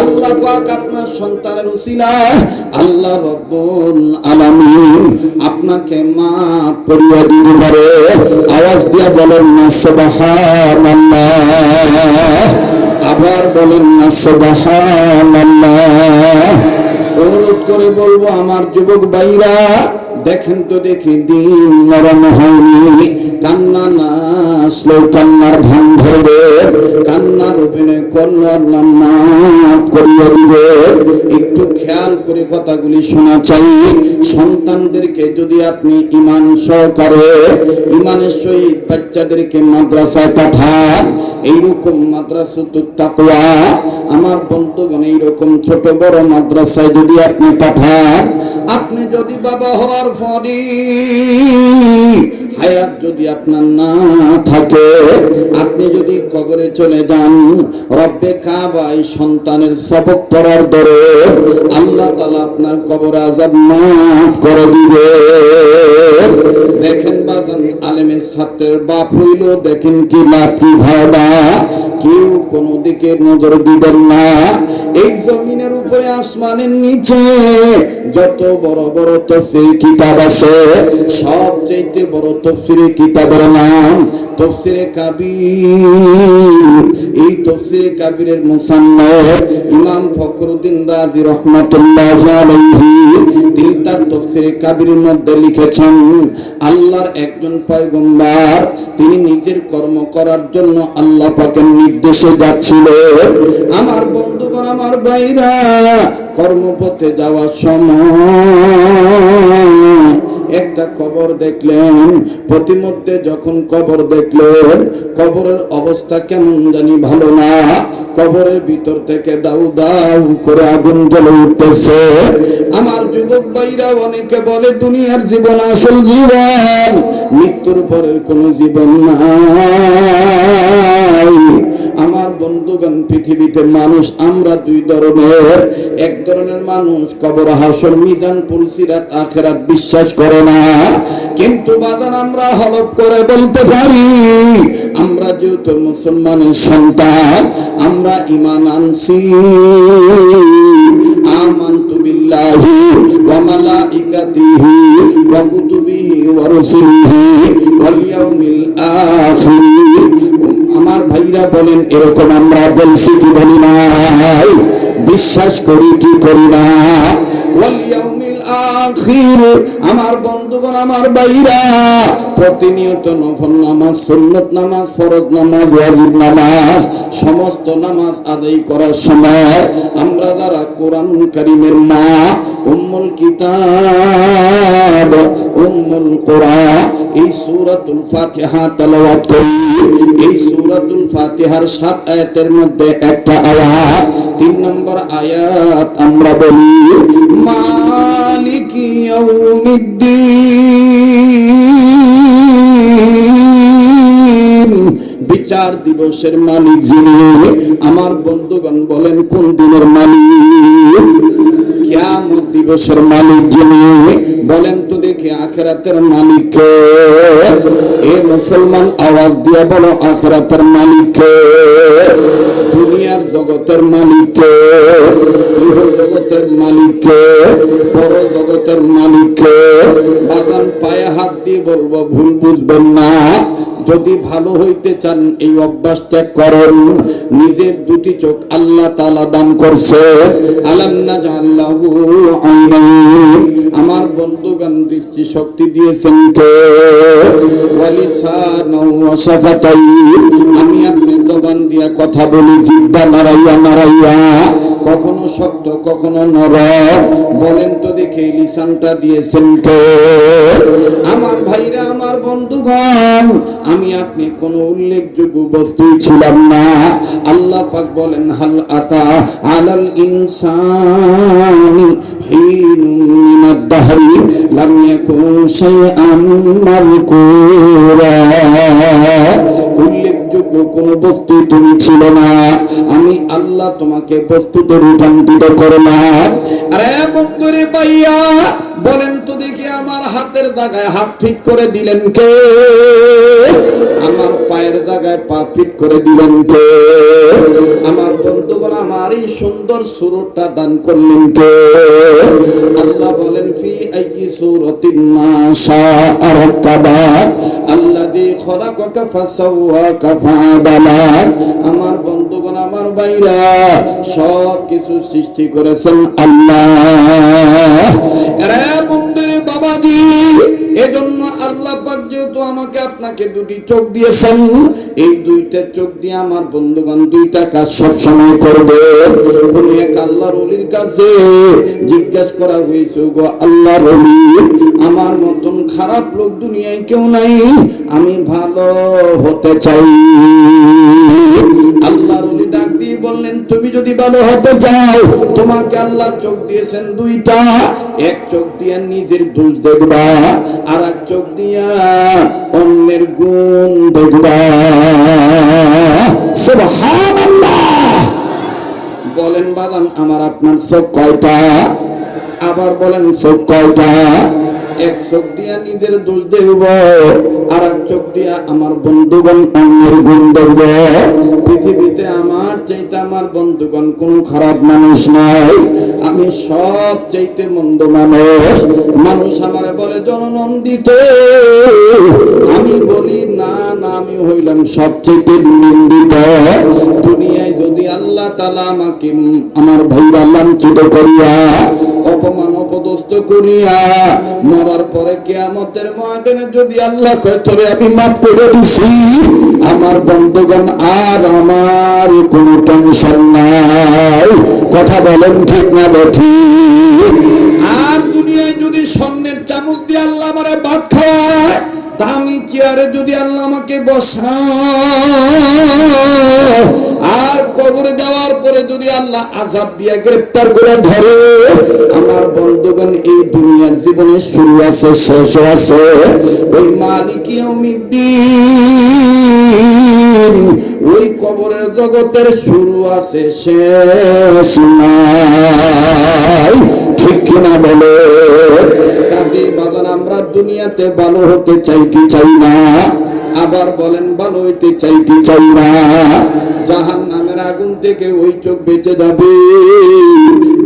আল্লাহ পাক আপনার সন্তানের উসিলায় আল্লাহ রব্বুল আলামিন আপনাকে মাফ করিয়ে দিতে পারে। আওয়াজ দিয়ে বলেন না সুবহানাল্লাহ, আবার বলেন না সুবহানাল্লাহ। অনুরোধ করে বলবো, আমার যুবক ভাইরা, দেখেন তো দেখি দিন নরম হয়নি, কান্না না আসলো কান্নার ভান ধরবে, কান্নার অভিনয় করলার নাম মাফ করিয়ে দিবে। একটু খেয়াল করে কথাগুলি শোনা চাই। সন্তানদেরকে যদি আপনি ইমান সহকারে, ইমানের সহিত বাচ্চাদেরকে মাদ্রাসায় পাঠান, এইরকম মাদ্রাসাতুত তাকওয়া, আমার বন্ধুগণ, এইরকম ছোট বড় মাদ্রাসায় যদি আপনি পাঠান, আপনি যদি বাবা হওয়ার পরে হায়াত যদি আপনার না থাকে, আপনি যদি কবরে চলে যান, রব্বে কাবা এই সন্তানের সবক পড়ার দরে আল্লাহ তাআলা আপনার কবর আযাব মাফ করে দিবে। দেখেন বাজান, আলেমের ছাত্রের বাপ হইল, দেখেন কি লাভ, কি ভাবা, কেউ কোনো দিকে নজর দিবেন না। এই জমিনের উপরে, আসমানের নিচে যত বড় বড় তাফসীর কিতাব আছে, সবচেয়ে বড় তাফসীর কিতাবের নাম তাফসীরে কাবীর। এই তাফসীরে কাবীরের মুসান্নিফ ইমাম ফখরুদ্দীন রাজি রাহমাতুল্লাহি আলাইহি, তিনি তার তাফসীরে কাবীরের মধ্যে লিখেছেন, আল্লাহর একজন পয়গম্বর, তিনি নিজের কর্ম করার জন্য আল্লাহ পাকের নির্দেশে যাচ্ছিলেন। আমার বন্ধুগণ, আমার ভাইরা, কর্মপথে যাওয়ার সময় একটা কবর দেখলেন। প্রতিমধ্যে যখন কবর দেখলেন, কবরের অবস্থা কেমন জানি ভালো না। কবরের ভিতর থেকে দাউ দাউ করে আগুন জ্বলে উঠতেছে। আমার যুবক ভাইরা, অনেকে বলে দুনিয়ার জীবন আসল জীবন, মৃত্যুর পরের কোনো জীবন নাই। আমার বন্ধুগণ, পৃথিবীতে মানুষ আমরা দুই ধরনের। এক ধরনের মানুষ কবর, হাসর, মিজান, পুলসিরাত, আখিরাত বিশ্বাস করে না। কিন্তু বাজান, আমরা হলফ করে বলতে পারি, আমরা যেহেতু মুসলমানের সন্তান, আমরা ঈমান আনছি। আমানতু বিল্লাহি ওয়া মালাইকাতিহি ওয়া কুতুবিহি ওয়া রাসূলিহি ওয়াল ইয়াউমিল আখির। আমার ভাইরা বলেন, এরকম আমরা বলছি কি বলি নাই? বিশ্বাস করি কি করি না? ওয়াল ইয়াউমিল আখির। আমার বন্ধুগণ, আমার ভাইরা, প্রতিনিয়ত নফল নামাজ, সুন্নত নামাজ, ফরজ নামাজ, ওয়াজিব নামাজ, সমস্ত নামাজ আদায় করার সময় আমরা যারা কোরআন কারীমের মা, উম্মুল কিতাব, উম্মুল কোরআন, এই সূরাতুল ফাতিহা তেলাওয়াত করি। এই সূরাতুল ফাতিহার 7 আয়াতের মধ্যে একটা আয়াত, 3 নম্বর আয়াত আমরা বলি, মালিকি ইয়াউমিদ্দিন, বিচার দিবসের মালিক যিনি। আমার বন্ধুগণ বলেন, কোন দিনের মালিক? কিয়ামত দিবসের মালিক যিনি, বলেন তো দেখি আখিরাতের মালিক কে? এ মুসলমান আওয়াজ দিয়ে বলো আখিরাতের মালিক কে? দুনিয়ার জগতের মালিক কে? ইহ জগতের মালিক কে? পর জগতের মালিক কে? বাজান পায়ে হাত দিয়ে বলবো, ভুল বুঝবেন না। যদি ভালো হইতে চান এই অভ্যাস ত্যাগ করেন। নিজের দুটি চোখ আল্লাহ তাআলা দান করছে। আলাম নাজআল্লাহু আইনাইন, আমার বন্ধুগণ দৃষ্টি শক্তি দিয়েছেন কে? ওয়া লিসানাও ওয়া শাফাতাইন, আমি আপনি জবান দিয়া কথা বলি, জিহ্বা নাড়াইয়া নাড়াইয়া, কখনো শক্ত কখনো নরম। বলেন তো দেখি লিসানটা দিয়েছেন কে? আমার ভাইরা, আমার বন্ধুগণ, আমি আপনি কোন উল্লেখযোগ্য বস্তুই ছিলাম না। আল্লাহ পাক বলেন, হাল আতা আলাল ইনসানি হিনুন মিনাদ দাহরি লাম ইয়াকুন শাইআন মাযকুরা। উল্লেখযোগ্য কোন বস্তু তুমি ছিল না, আমি আল্লাহ তোমাকে বস্তুতে রূপান্তরিত করলাম। আরে বন্ধুরে ভাইয়া, বলেন তো দেখি আমার হাতের জায়গায় হাত ফিট করে দিলেন কে? আমার পায়ের জায়গায় পা ফিট করে দিলেন কে? আমার বন্ধুগণ, আমার এই সুন্দর সুরটা দান করলেন কে? আল্লাহ বলেন, ফি আইয়ি সূরাতিন মা শাআ রাক্কাবাক আল্লাযী খলাকাকা ফাসাওয়াকা ফাআদালাক। আমার বন্ধুগণ, আমার ভাইরা, সব কিছু সৃষ্টি করেছেন আল্লাহ। আরে বন্ধুরে বাবাজি, এজন্য আল্লাহ পাক যেহেতু আমাকে আপনাকে দুটি চোখ দিয়েছেন, এই দুইটা চোখ দিয়ে আমার বন্ধুগণ দুইটা কাজ সব সময় করবে। কোন এক আল্লাহর ওলির কাছে জিজ্ঞাসা করা হয়েছে, গো আল্লাহর ওলি, আমার মতন খারাপ লোক দুনিয়ায় কেউ নাই, আমি ভালো হতে চাই। আল্লাহর ওলি ডাক দিয়ে বললেন, তুমি যদি ভালো হতে চাও, তোমাকে আল্লাহ চোখ দিয়েছেন দুইটা। এক চোখ দিয়ে নিজের দোষ দেখবা, আর এক চোখ দিয়া অন্যের গুণ দেখবা। সুবহানাল্লাহ। বলেন বাদান, আমার আপনার চোখ কয়টা? আবার বলেন, চোখ কয়টা? এক চোখ দিয়া নিজের দোষ দেখব, আর এক চোখ দিয়া আমার বন্ধুগণ অন্যের গুণ দেখব। পৃথিবীতে আমার চাইতে আমার বন্ধুগণ কোন খারাপ মানুষ নাই, আমি সব চাইতে মন্দ মানুষ। মানুষ আমারে বলে জননন্দিত, আমি বলি না না, আমি হইলাম সবচেয়ে নিন্দিত। দুনিয়ায় যদি আল্লাহ তাআলা আমাকে আমার ভাইরা লাঞ্ছিত করিয়া, অপমান অপদস্থ করিয়া, মরার পরে কিয়ামতের ময়দানে যদি আল্লাহ কয় তোরে আমি মাফ করে দিছি, আমার বন্ধুগণ আর আমার কোনো টেনশন নাই। কথা বলেন ঠিক না বেঠিক? আর দুনিয়ায় যদি স্বর্ণের চামচ দিয়ে আল্লাহ আমারে ভাত খাওয়ায়, দামি চেয়ারে যদি আল্লাহ আমাকে বসায়, আর কবরে যাওয়ার পরে যদি আল্লাহ আযাব দিয়ে গ্রেফতার করে ধরে, আমার বন্ধুগণ এই দুনিয়ার জীবনে শুরু আছে, শেষ আছে। ওই মালিক ইয়াউমিদ্দিন, ওই কবরের জগতের শুরু আছে, শেষ নাই। ঠিক কিনা বলে? কাজী বাজান, আমরা দুনিয়াতে ভালো হতে চাই কি চাই না? আবার বলেন, ভালো হইতে চাই কি চাই না? জাহান্নামের আগুন থেকে ওই চোখ বেঁচে যাবে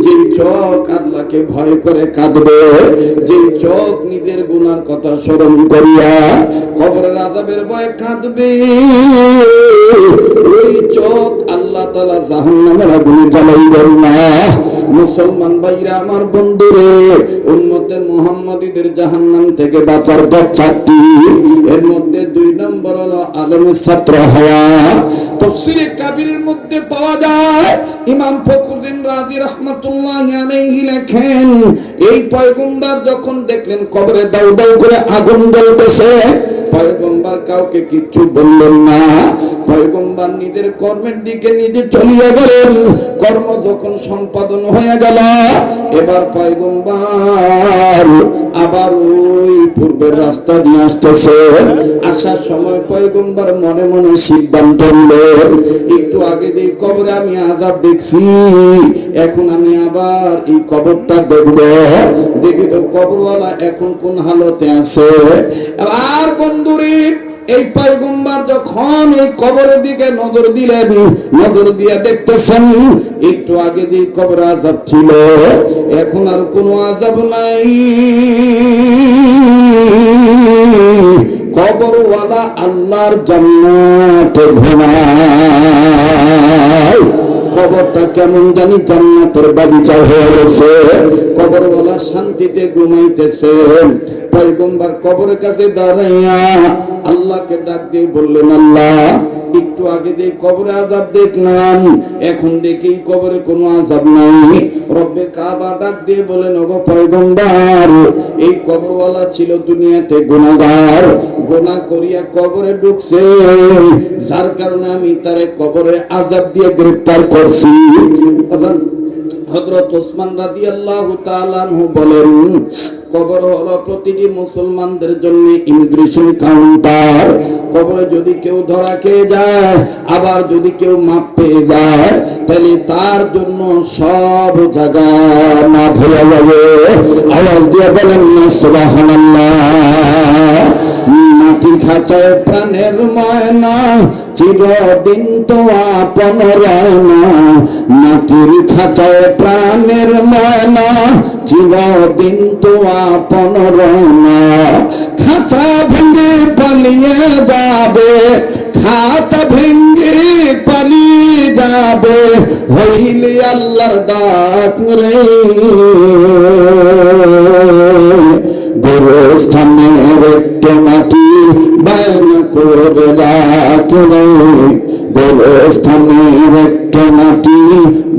যে চোখ আল্লাহকে ভয় করে কাঁদবে, যে চোখ নিজের গুনার কথা স্মরণ করিয়া কবরের আযাবের ভয়ে কাঁদবে, ওই চোখ আল্লাহ তাআলা জাহান্নামের আগুনে জ্বালাইবেন না। মুসলমান ভাইরা, আমার বন্ধুরে, উম্মতে মুহাম্মাদীদের জাহান্নাম থেকে বাঁচার পথ চারটি। এর মধ্যে 2 নম্বর হলো আলেমের ছাত্র হওয়া। তাফসীরে কাবীরের মধ্যে পাওয়া যায়, ইমাম ফখরুদ্দিন রাজি রাহমাতুল্লাহি আলাইহি লেখেন, এই পয়গম্বর যখন দেখলেন কবরে দাউ দাউ করে আগুন জ্বলতেছে, পয়গম্বর কাউকে কিচ্ছু বললেন না। পয়গম্বর নিজের কর্মের দিকে নিজে চলিয়ে গেলেন। কর্ম যখন সম্পাদন হয়ে গেল, এবার পয়গম্বর আবার ওই পূর্বের রাস্তা দিয়ে আসতেছে। আসার সময় পয়গম্বর মনে মনে সিদ্ধান্ত নিলেন, একটু আগে যে কবরে আমি আযাব দেখছি, এখন আমি আবার এই কবরটা দেখব, দেখি তো কবরওয়ালা এখন কোন হালতে আছে। আর বন্ধুরে, এই পয়গম্বর যখন এই কবরের দিকে নজর দিলেন, নজর দিয়ে দেখতেছেন একটু আগে যে কবরে আযাব ছিল, এখন আর কোনো আযাব নাই। কবরওয়ালা আল্লাহর জান্নাতে ঘুমায়। কবরটা কেমন জানি জান্নাতের বাগিচা হয়ে গেছে, কবরওয়ালা শান্তিতে ঘুমাইতেছে। পয়গম্বর কবরের কাছে দাঁড়াইয়া আল্লাহকে ডাক দিয়ে বললেন, আল্লাহ, একটু আগে যে কবরে আযাব দেখলাম, এখন দেখি কবরে কোনো আযাব নাই। রব্বে কাবা ডাক দিয়ে বলেন, ওগো পয়গম্বর, এই কবরওয়ালা ছিল দুনিয়াতে গুনাহগার, গুনাহ করিয়া কবরে ঢুকছে, যার কারণে আমি তারে কবরে আযাব দিয়ে গ্রেফতার করছি। হযরত ওসমান রাদিয়াল্লাহু তাআলা আনহু বলেন, কবর হলো প্রতিটি মুসলমানদের জন্য ইমিগ্রেশন কাউন্টার। কবরে যদি কেউ ধরা খেয়ে যায়, আবার যদি কেউ মাপ পেয়ে যায়, তাহলে তার জন্য সব জায়গা মাফ হয়ে যাবে। আওয়াজ দিয়ে বলেন না সুবহানাল্লাহ। মাটির খাঁচায় প্রাণের ময়না, চিরদিন তো আপন রয় না। মাটির খাঁচায় প্রাণের ময়না, চিরদিন তো আপন রয় না। খাঁচা ভেঙে পালিয়ে যাবে, খাঁচা ভেঙে পালিয়ে যাবে, হইলে আল্লাহর ডাক রে। গোরস্থানের একটু মাটি বায়না করে রাখ রে, গোরস্থানের একটু মাটি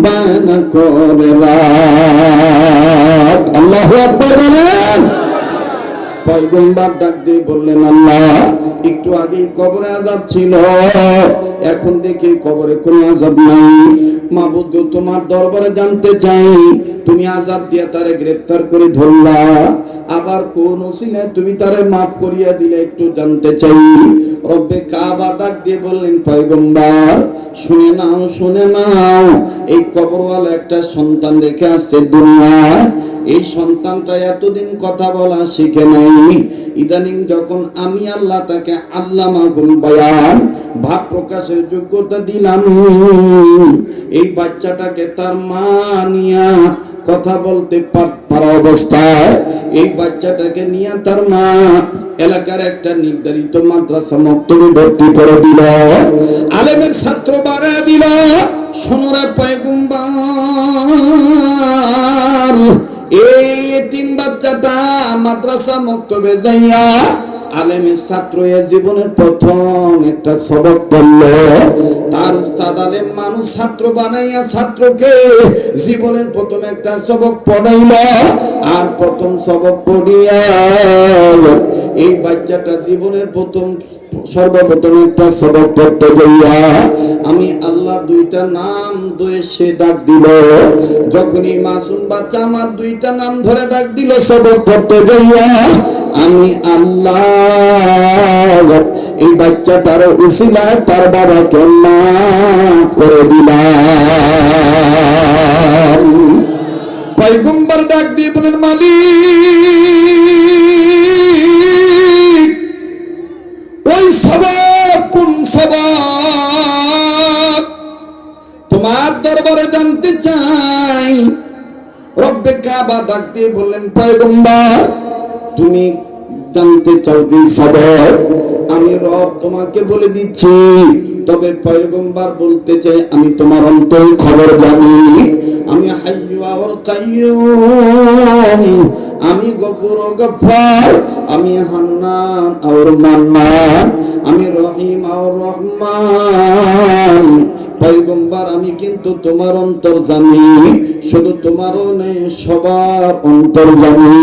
বায়না করে রাখ। আল্লাহু আকবার বলেন। পয়গম্বর ডাক দিয়ে বললেন, আল্লাহ, একটু আগে কবরে আযাব ছিল, এখন দেখি কবরে কোনো আযাব নাই। মাবুদ, তোমার দরবারে জানতে চাই, তুমি আযাব দিয়ে তারে গ্রেফতার করে ধরলা, আবার কোন ওসিলায় তুমি তারে মাফ করিয়া দিলে একটু জানতে চাই। রব্বে কাবা ডাক দিয়ে বললেন, পয়গম্বর, শুনে নাও, শুনে নাও, এই কবরওয়ালা একটা সন্তান রেখে আসছে দুনিয়ায়। এই সন্তানটা এতদিন কথা বলা শিখে নাই, ইদানিং যখন আমি আল্লাহ তাকে আল্লামাহুল বায়ান, ভাব প্রকাশের যোগ্যতা দিলাম, এই বাচ্চাটাকে তার মা নিয়া কথা বলতে পারা অবস্থায় এই বাচ্চাটাকে নিয়ে তার মা এলাকার একটা নির্ধারিত মাদ্রাসা মক্তবে ভর্তি করে দিল, আলেমের ছাত্র বাড়া দিল। সোনরা পয়গম্বর এই এতিম বাচ্চাটা মাদ্রাসা মক্তবে যাইয়া আলেমের ছাত্র জীবনের প্রথম একটা সবক পড়লো। তার উস্তাদ আলেম মানুষ ছাত্র বানাইয়া ছাত্রকে জীবনের প্রথম একটা সবক পড়াইল। আর প্রথম সবক পড়িয়া এই বাচ্চাটা জীবনের সর্বপ্রথম একটা সবক পড়তে যাইয়া আমি আল্লাহর দুইটা নাম ধরে সে ডাক দিল। যখনই মাসুম বাচ্চা আমার দুইটা নাম ধরে ডাক দিল সবক পড়তে যাইয়া, আমি আল্লাহ এই বাচ্চাটার উসিলায় তার বাবাকে মাফ করে দিলাম। পয়গম্বর ডাক দিয়ে বলেন, মালিক, ওই সবক কোন সবক? তোমার দরবারে জানতে চাই। রব্বে কাবা ডাক দিয়ে বললেন, পয়গম্বর, তুমি জানতে চাও যে সবক, আমি রব তোমাকে বলে দিচ্ছি। তবে পয়গম্বর বলতে চাই, আমি তোমার অন্তর খবর জানি। আমি হাইয়্যু আর কাইয়্যুম, আমি গফুর ও গফফার, আমি হান্নান আর মান্নান, আমি রহিম আর রহমান। পয়গম্বর, আমি কিন্তু তোমার অন্তর্যামী, শুধু তোমারও নেই, সবার অন্তর্যামী।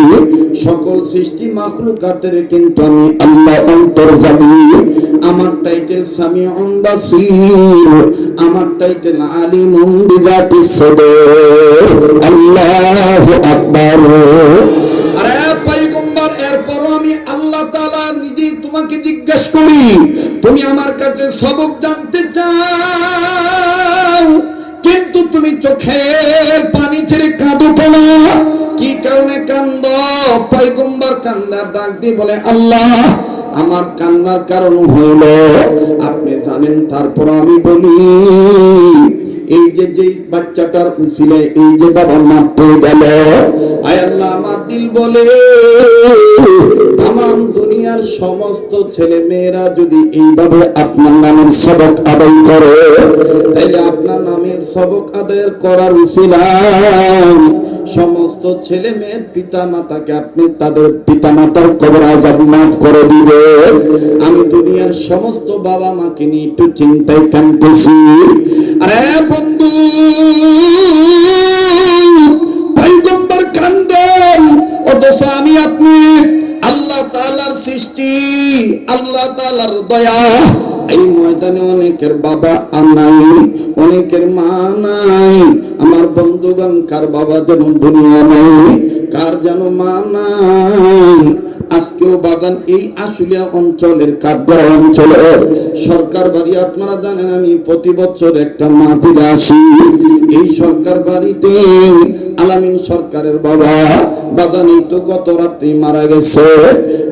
সকল সৃষ্টি মাখলুকাতের কিন্তু আমি আল্লাহ অন্তর্যামী। আমার টাইটেল সামিউন বাসীর, আমার টাইটেল আলিমুন বিযাতিস সুদূর। আল্লাহু আকবার। আরে পয়গম্বর তোমাকে জিজ্ঞেস করি, তুমি আমার কাছে সবক জানতে চাও, কিন্তু তুমি চোখের পানি ছেড়ে কাঁদো কেন? কি কারণে কান্দো? পয়গম্বর কান্নার ডাক দিয়ে বলে, আল্লাহ, আমার কান্নার কারণ হইল আপনি জানেন। তারপর আমি বলি, এই যে বাচ্চাটার উসিলে এই যে বাবা মারতে গেল, আয় আল্লাহ, আমার দিল বলে তাম দুনিয়ার সমস্ত ছেলে মেয়েরা যদি এইভাবে আপনার নামের সবক আদায় করে, তাইলে আপনার নামের সবক আদায় করার উসিলায় সমস্ত ছেলে মেয়ের পিতা মাতাকে আপনি তাদের পিতা মাতার কবর আযাব মাফ করে দিবে। আমি দুনিয়ার সমস্ত বাবা মাকে নিয়ে একটু চিন্তায় কাঁদতেছি। আরে বন্ধু, পয়গম্বর কান্দেন, অথচ আমি আপনি আল্লাহ তাআলার সৃষ্টি, আল্লাহ তাআলার দয়া। এই ময়দানে অনেকের বাবা নাই, অনেকের মা নাই। আমার বন্ধুগণ, কার বাবা যেন দুনিয়া নাই, কার যেন মা নাই। আজকেও বাগান এই আশুলিয়া অঞ্চলের কাঠগড়া অঞ্চলে সরকার বাড়ি, আপনারা জানেন আমি প্রতি বছর একটা মাহফিলে আসি। এই সরকার বাড়িতে আলামিন সরকারের বাবা বাজানি তো গত রাত্রি মারা গেছে।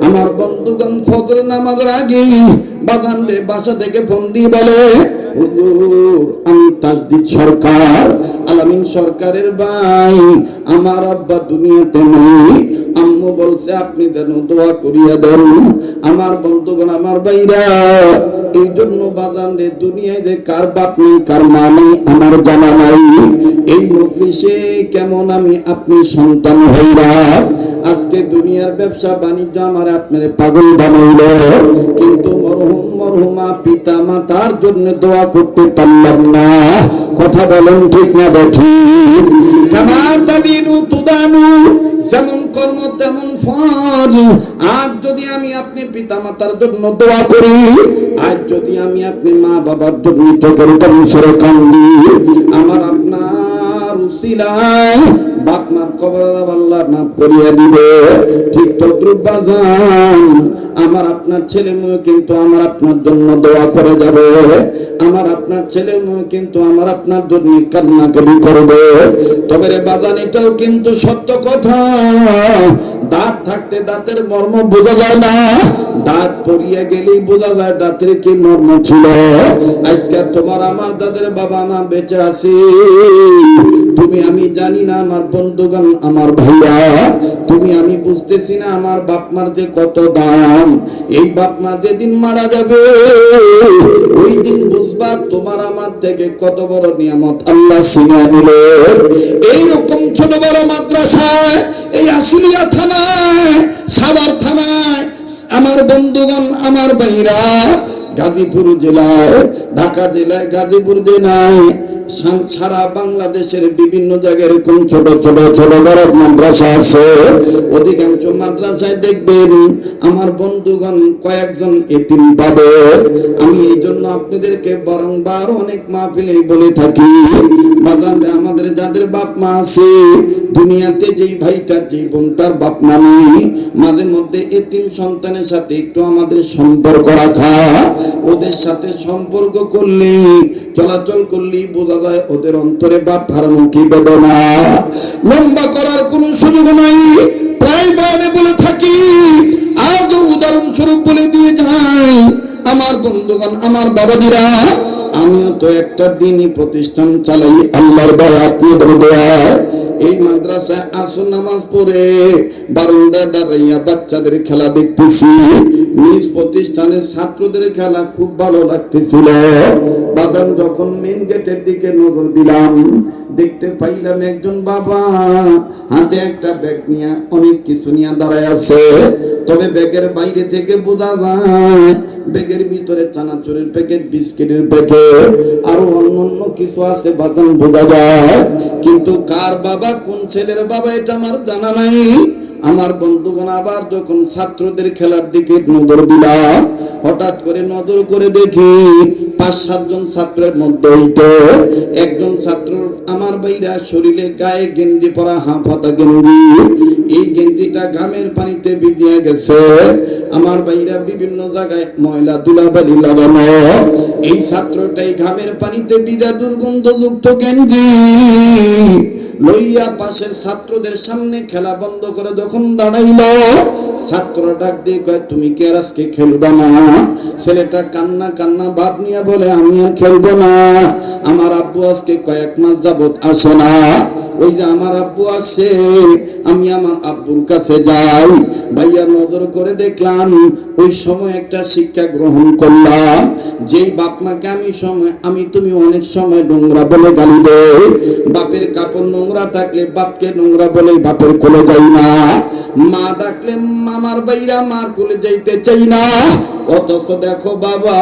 আমার বন্ধুগণ, ফজর নামাজের আগেই বাজান রে বাসা থেকে ফোন দিয়ে বলে, হুজুর, আমি তাজদিদ সরকার, আলামিন সরকারের ভাই, আমার আব্বা দুনিয়াতে নেই। আম্মু বলছে আপনি যেন দোয়া করিয়া দেন। আমার বন্ধুগণ, আমার ভাইরা, এই জন্য বাজান রে দুনিয়ায় যে কার বাপ নেই, কার মা নেই, আমার জানা নাই। এই মজলিসে কেমন আমি আপনি সন্তান হইরা আজকে দুনিয়ার ব্যবসা বাণিজ্য আমার আপনার পাগল বানাইল, কিন্তু মরহুমা পিতা মাতার জন্য দোয়া করতে পারলাম না। কথা বলেন ঠিক না বেঠিক? কামা তাদিনু তুদানু, যেমন কর্ম তেমন ফল। আজ যদি আমি আপনি পিতা মাতার জন্য দোয়া করি, আজ যদি আমি আপনি মা বাবার জন্য চোখের পানি ছেড়ে কান্দি, আমার আপনার উসিলায় বাপ মার কবর আল্লাহ মাফ করিয়া দিবে। ঠিক তদ্রুপ বাজান, আমার আপনার ছেলে মেয়ে কিন্তু আমার আপনার জন্য দোয়া করে যাবে। আমার আপনার ছেলে মেয়ে কিন্তু আমার আপনার জন্য কান্নাকাটি করবে। তবে রে বাজান, এটাও কিন্তু সত্য কথা, দাঁত থাকতে দাঁতের মর্ম বোঝা যায় না, দাঁত পড়িয়ে গেলেই বোঝা যায় দাঁতের কি মর্ম ছিল। আজকে তোমার আমার দাদের বাবা মা বেঁচে আছে, তুমি আমি জানি না। আমার বন্ধুগণ, আমার ভাইয়া, তুমি আমি বুঝতেছি না আমার বাপ মার যে কত দাম। এই বাপ মা যেদিন মারা যাবে, ওই দিন বুঝবা তোমার আমার থেকে কত বড় নিয়ামত আল্লাহ ছিনিয়ে নিল। এইরকম ছোট বড় মাদ্রাসায়, এই আশুলিয়া থানায়, সাভার থানায়, আমার বন্ধুগণ, আমার ভাইরা, গাজীপুর জেলায়, ঢাকা জেলায়, গাজীপুর জেলায়, সারা বাংলাদেশের বিভিন্ন জায়গায় এরকম ছোট ছোট ছোট বড় মাদ্রাসা আছে। অধিকাংশ মাদ্রাসায় দেখবেন আমার বন্ধুগণ কয়েকজন এতিম পাবে। আমি এই জন্য আপনাদেরকে বারংবার অনেক মাহফিলে বলে থাকি, বাজানরে আমাদের যাদের বাপ মা আছে দুনিয়াতে, যেই ভাইটার যেই বোনটার বাপ মা নেই, মাঝে মধ্যে এতিম সন্তানের সাথে একটু আমাদের সম্পর্ক রাখা, ওদের সাথে সম্পর্ক করলে, চলাচল করলেই বোঝা যায় ওদের অন্তরে বাপ হারানো কি বেদনা। লম্বা করার কোন সুযোগ নাই, প্রায় বয়ানে বলে থাকি, আজও উদাহরণস্বরূপ বলে দিয়ে যাই। আমার বন্ধুগণ, আমার বাবাজিরা, আমিও তো একটা দিনই প্রতিষ্ঠান চালাই, আল্লাহর দয়া, আপনাদের দয়া। এই মাদ্রাসায় আসর নামাজ পড়ে বারান্দায় দাঁড়াইয়া বাচ্চাদের খেলা দেখতেছি, নিজ প্রতিষ্ঠানের ছাত্রদের খেলা খুব ভালো লাগতেছিল। বাজান যখন মেন গেটের দিকে নজর দিলাম, দেখতে পাইলাম একজন বাবা হাতে একটা ব্যাগ নিয়ে অনেক কিছু নিয়ে দাঁড়ায় আছে। তবে ব্যাগের বাইরে থেকে বোঝা যায় ব্যাগের ভিতরে চানাচুরের প্যাকেট, বিস্কিটের প্যাকেট, আরো অন্যান্য কিছু আছে বাদাম বোঝা যায়, কিন্তু কার বাবা, কোন ছেলের বাবা, এটা আমার জানা নাই। আমার বন্ধুগণ, আবার যখন ছাত্রদের খেলার দিকে নজর দিলাম, হঠাৎ করে নজর করে দেখি 5-7 জন ছাত্রের মধ্যে হইতো একজন ছাত্র আমার ভাইরা শরীরে গায়ে গেঞ্জি পরা হাফাতা গেঞ্জি, এই গেঞ্জিটা ঘামের পানিতে ভিজিয়ে গেছে। আমার ভাইরা বিভিন্ন জায়গায় ময়লা ধুলাবালি লাগানো, এই ছাত্রটাই ঘামের পানিতে ভিজা দুর্গন্ধযুক্ত গেঞ্জি লইয়া পাশের ছাত্রদের সামনে খেলা বন্ধ করে যখন দাঁড়াইল, ছাত্র ডাক দিয়ে কয়, তুমি কি আর আজকে খেলবা না? ছেলেটা কান্না কান্না ভাব নিয়ে বলে, আমি আর খেলবো না, আমার আব্বু আজকে কয়েক মাস যাবত আসে না। ওই যে আমার আব্বু আসে, আমি আমার আব্বুর কাছে যাই। ভাইয়া নজর করে দেখলাম ওই সময় একটা শিক্ষা গ্রহণ করলাম, যেই বাপ মাকে আমি তুমি অনেক সময় নোংরা বলে গালি দেই। বাপের কাপড় নোংরা থাকলে বাপকে নোংরা বলে বাপের কোলে যাই না, মা ডাকলে মামার বাইরা মার কোলে যাইতে চাই না। অথচ দেখো বাবা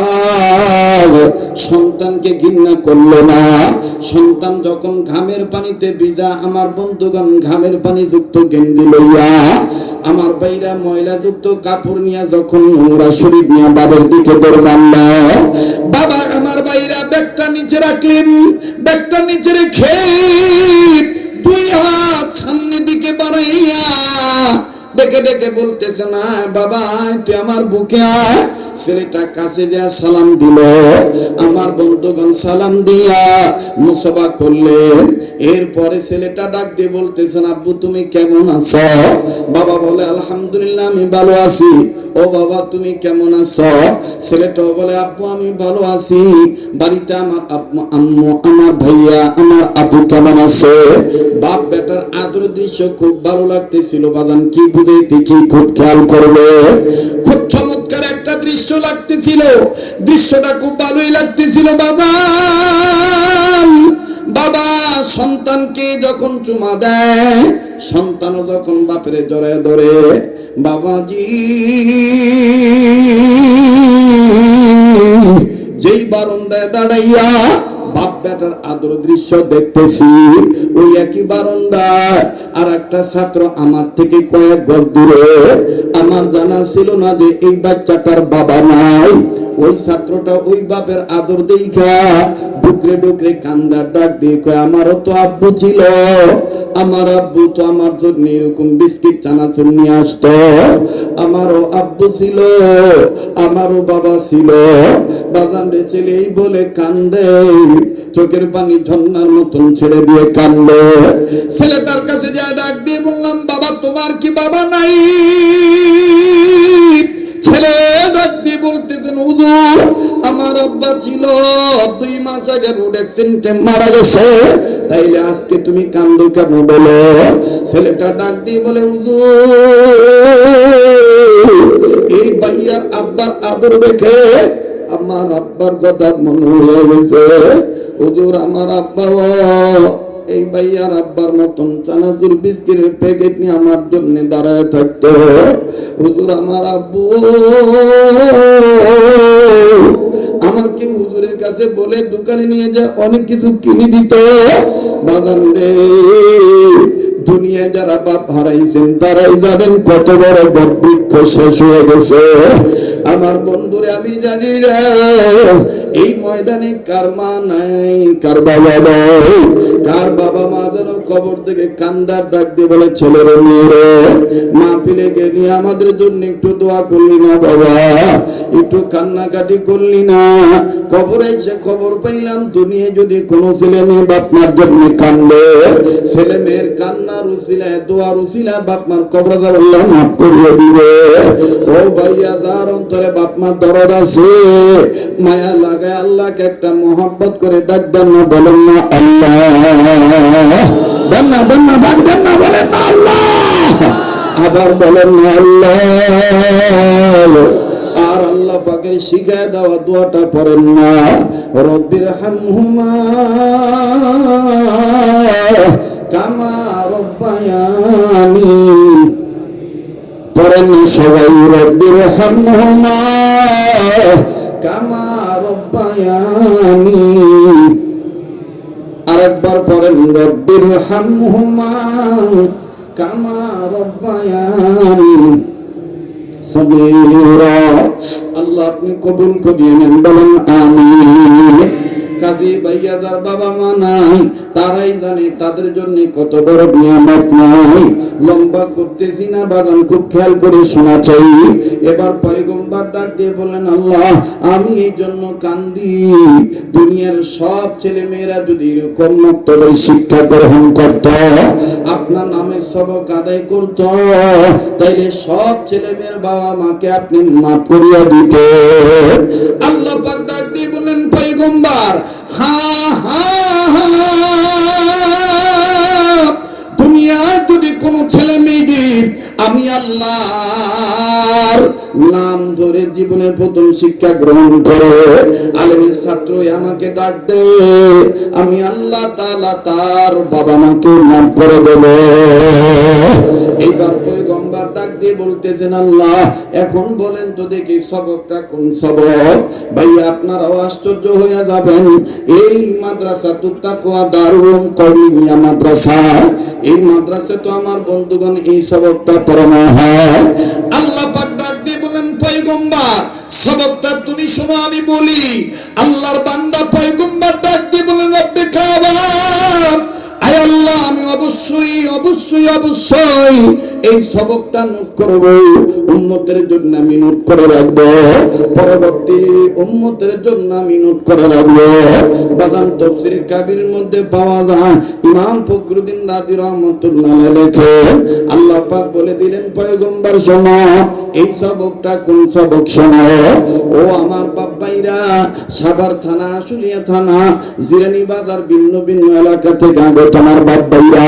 সন্তানকে ঘৃণা করলো না। সন্তান যখন ঘামের পানিতে ভিজা, আমার বন্ধুগণ ঘামের পানি যুক্ত গেঞ্জি লইয়া, আমার বাইরা ময়লা যুক্ত কাপড় নিয়ে যখন নোংরা শরীর নিয়ে বাবার দিকে দৌড় মারল, বাবা আমার বাইরা ব্যাগটা নিচে রাখলেন, ব্যাগটা নিচে রেখে 2 হাত সামনের দিকে বাড়াইয়া ডেকে ডেকে বলতেছে, না বাবা তুই আমার বুকে আয়। ছেলেটা কাছে যা সালাম দিল, আমার বন্ধুগণ সালাম দিয়া মুসাফা করলেন। এরপরে ছেলেটা ডাক দিয়ে বলতেছেন, আব্বু তুমি কেমন আছো? বাবা বলে, আলহামদুলিল্লাহ আমি ভালো আছি। ও বাবা তুমি কেমন আছো? ছেলেটাও বলে, আব্বু আমি ভালো আছি। বাড়িতে আমার আম্মু, আমার ভাইয়া, আমার আপু কেমন আছে? বাপ বেটার আদর দৃশ্য খুব ভালো লাগতেছিল। বাজান কি বুঝাইতে কি খুব খেয়াল করবে, খুব চমৎকার একটা দৃশ্য লাগতেছিল, দৃশ্যটা খুব ভালোই লাগতেছিল। বাবা সন্তানকে যখন চুমা দেয়, সন্তানও যখন বাপের জড়ায় ধরে, বাবাজি যেই বারান্দায় দাঁড়াইয়া বাপ বেটার আদর দৃশ্য দেখতেছি, ওই একই বারান্দায় আর একটা ছাত্র আমার থেকে কয়েক গজ দূরে। আমার জানা ছিল না যে এই বাচ্চাটার বাবা নাই। ওই ছাত্রটা ওই বাপের আদর দেখা ডুকরে ডুকরে কান্দার ডাক দিয়ে কয়, আমারও তো আব্বু ছিল, আমার আব্বু তো আমার জন্য এরকম বিস্কিট চানাচুর নিয়ে আসতো, আমারও আব্বু ছিল, আমারও বাবা ছিল। বাজান রে ছেলে এই বলে কান্দে, চোখের পানি ঝর্ণার মতন ছেড়ে দিয়ে কান্দে। ছেলেটার কাছে যা ডাক দিয়ে বললাম, বাবা তোমার কি বাবা নাই? ছেলে ডাক দিয়ে বলতেছেন, হুজুর আমার আব্বা ছিল, 2 মাস আগে রোড অ্যাক্সিডেন্টে মারা গেছে। তাইলে আজকে তুমি কান্দো কেন বলো? ছেলেটা ডাক দিয়ে বলে, হুজুর এই ভাইয়ার আব্বার আদর দেখে আমার আব্বার কথা মনে হয়ে গেছে। হুজুর আমার আব্বা এই ভাইয়ার আব্বার মতন চানাচুর বিস্কিটের প্যাকেট নিয়ে আমার জন্য দাঁড়ায় থাকতো। হুজুর আমার আব্বু আমাকে হুজুরের কাছে বলে দোকানে নিয়ে যা অনেক কিছু কিনে দিত। বাজান রে দুনিয়ায় যারা বাপ হারাইছেন তারাই জানেন কত বড় বটবৃক্ষ শেষ হয়ে গেছে। আমার বন্ধুরে আমি জানি রে এই ময়দানে কার মা নাই, কার বাবা নাই, কার বাবা মা যেন কবর থেকে কান্দার ডাক দিয়ে বলে, ছেলের মেয়েরে মা পিলে গেলি আমাদের জন্য একটু দোয়া করলি না বাবা, একটু কান্নাকাটি করলি না? কবরে এসে খবর পাইলাম দুনিয়ায় যদি কোনো ছেলে মেয়ে বাপ মার জন্য কান্দে, ছেলে মেয়ের কান্নার উসিলায় দোয়ার উসিলায় বাপ মার কবরে আল্লাহ মাফ করিয়ে দিবে। ও ভাইয়া যার অন্তরে বাপ মার দরদ আছে, মায়া লাগায় আল্লাহকে একটা মোহাব্বত করে ডাক দেন না, বলেন না আল্লাহ, বলেন না বলেন না আল্লাহ, আবার বলেন না আল্লাহ। আর আল্লাহ পাকের শিখায় দেওয়া দোয়াটা পড়েন না, রব্বির হামহুমা কামা রব্বায়ানি, পড়েন সবাই রব্বির হামহুমা কামা রব্বায়ানি। আরেকবার পড়েন রব্বির হামহুমা কামা রব্বায়ানি সগীরা। আল্লাহ আল্লাহ আপনি কবুল করিয়ে নেন, বলেন আমিন। কাজী ভাইয়া যার বাবা মা নাই তারাই জানে তাদের জন্য কত বড় নিয়ামত নাই। লম্বা করতেছি না বাগান, খুব খেয়াল করে শোনা চাই। এবার পয়গম্বর ডাক দিয়ে বললেন, আল্লাহ আমি এই জন্য কান্দি, দুনিয়ার সব ছেলে মেয়েরা যদি এরকম মক্তবের শিক্ষা গ্রহণ করত, আপনার নামের সবক আদায় করত, তাইলে সব ছেলে মেয়ের বাবা মাকে আপনি মাফ করিয়া দিতে। আল্লাহ পাক ডাক দিয়ে বললেন, পয়গম্বর হা হা দুনিয়ায় যদি কোনো ছেলে মেয়ে আমি আল্লাহর নাম ধরে জীবনের প্রথম শিক্ষা গ্রহণ করে আলেমের ছাত্র আমাকে ডাক দে, আমি আল্লাহ তাআলা তার বাবা মাকে মাফ করে দেব। এইবার পয়গম্বর ডাক দিয়ে বলতেছেন, আল্লাহ এখন বলেন তো দেখি সবকটা কোন সবক? ভাইয়া আপনারাও আশ্চর্য হয়ে যাবেন। এই মাদ্রাসা তাকওয়া দারুল কওমিয়া মাদ্রাসা, এই মাদ্রাসা তো আমার বন্ধুগণ এই সবকটা পড়ানো হয়। আল্লাহ পাক ডাক দিয়ে বলেন, পয়গম্বর সবকটা তুমি শোনো আমি বলি। আল্লাহর বান্দা পয়গম্বর ডাক দিয়ে বলেন, রব্বে কাবা, আয় আল্লাহ আমি অবশ্যই অবশ্যই অবশ্যই এই সবকটা নোট করব, উম্মতের জন্য আমি নোট করে রাখবো, পরবর্তী উম্মতের জন্য আমি নোট করে রাখবো। বাদান তাফসীর কাবির মধ্যে পাওয়া যায়, ইমাম ফখরুদ্দিন রাজি রহমাতুল্লাহ লেখেন, আল্লাহ পাক বলে দিলেন, পয়গম্বর শোনো এই সবকটা কোন সবক শোনো। ও আমার বাবাইরা, সাভার থানা, আশুলিয়া থানা, জিরানি বাজার, ভিন্ন ভিন্ন এলাকা থেকে আগত আমার বাবাইরা,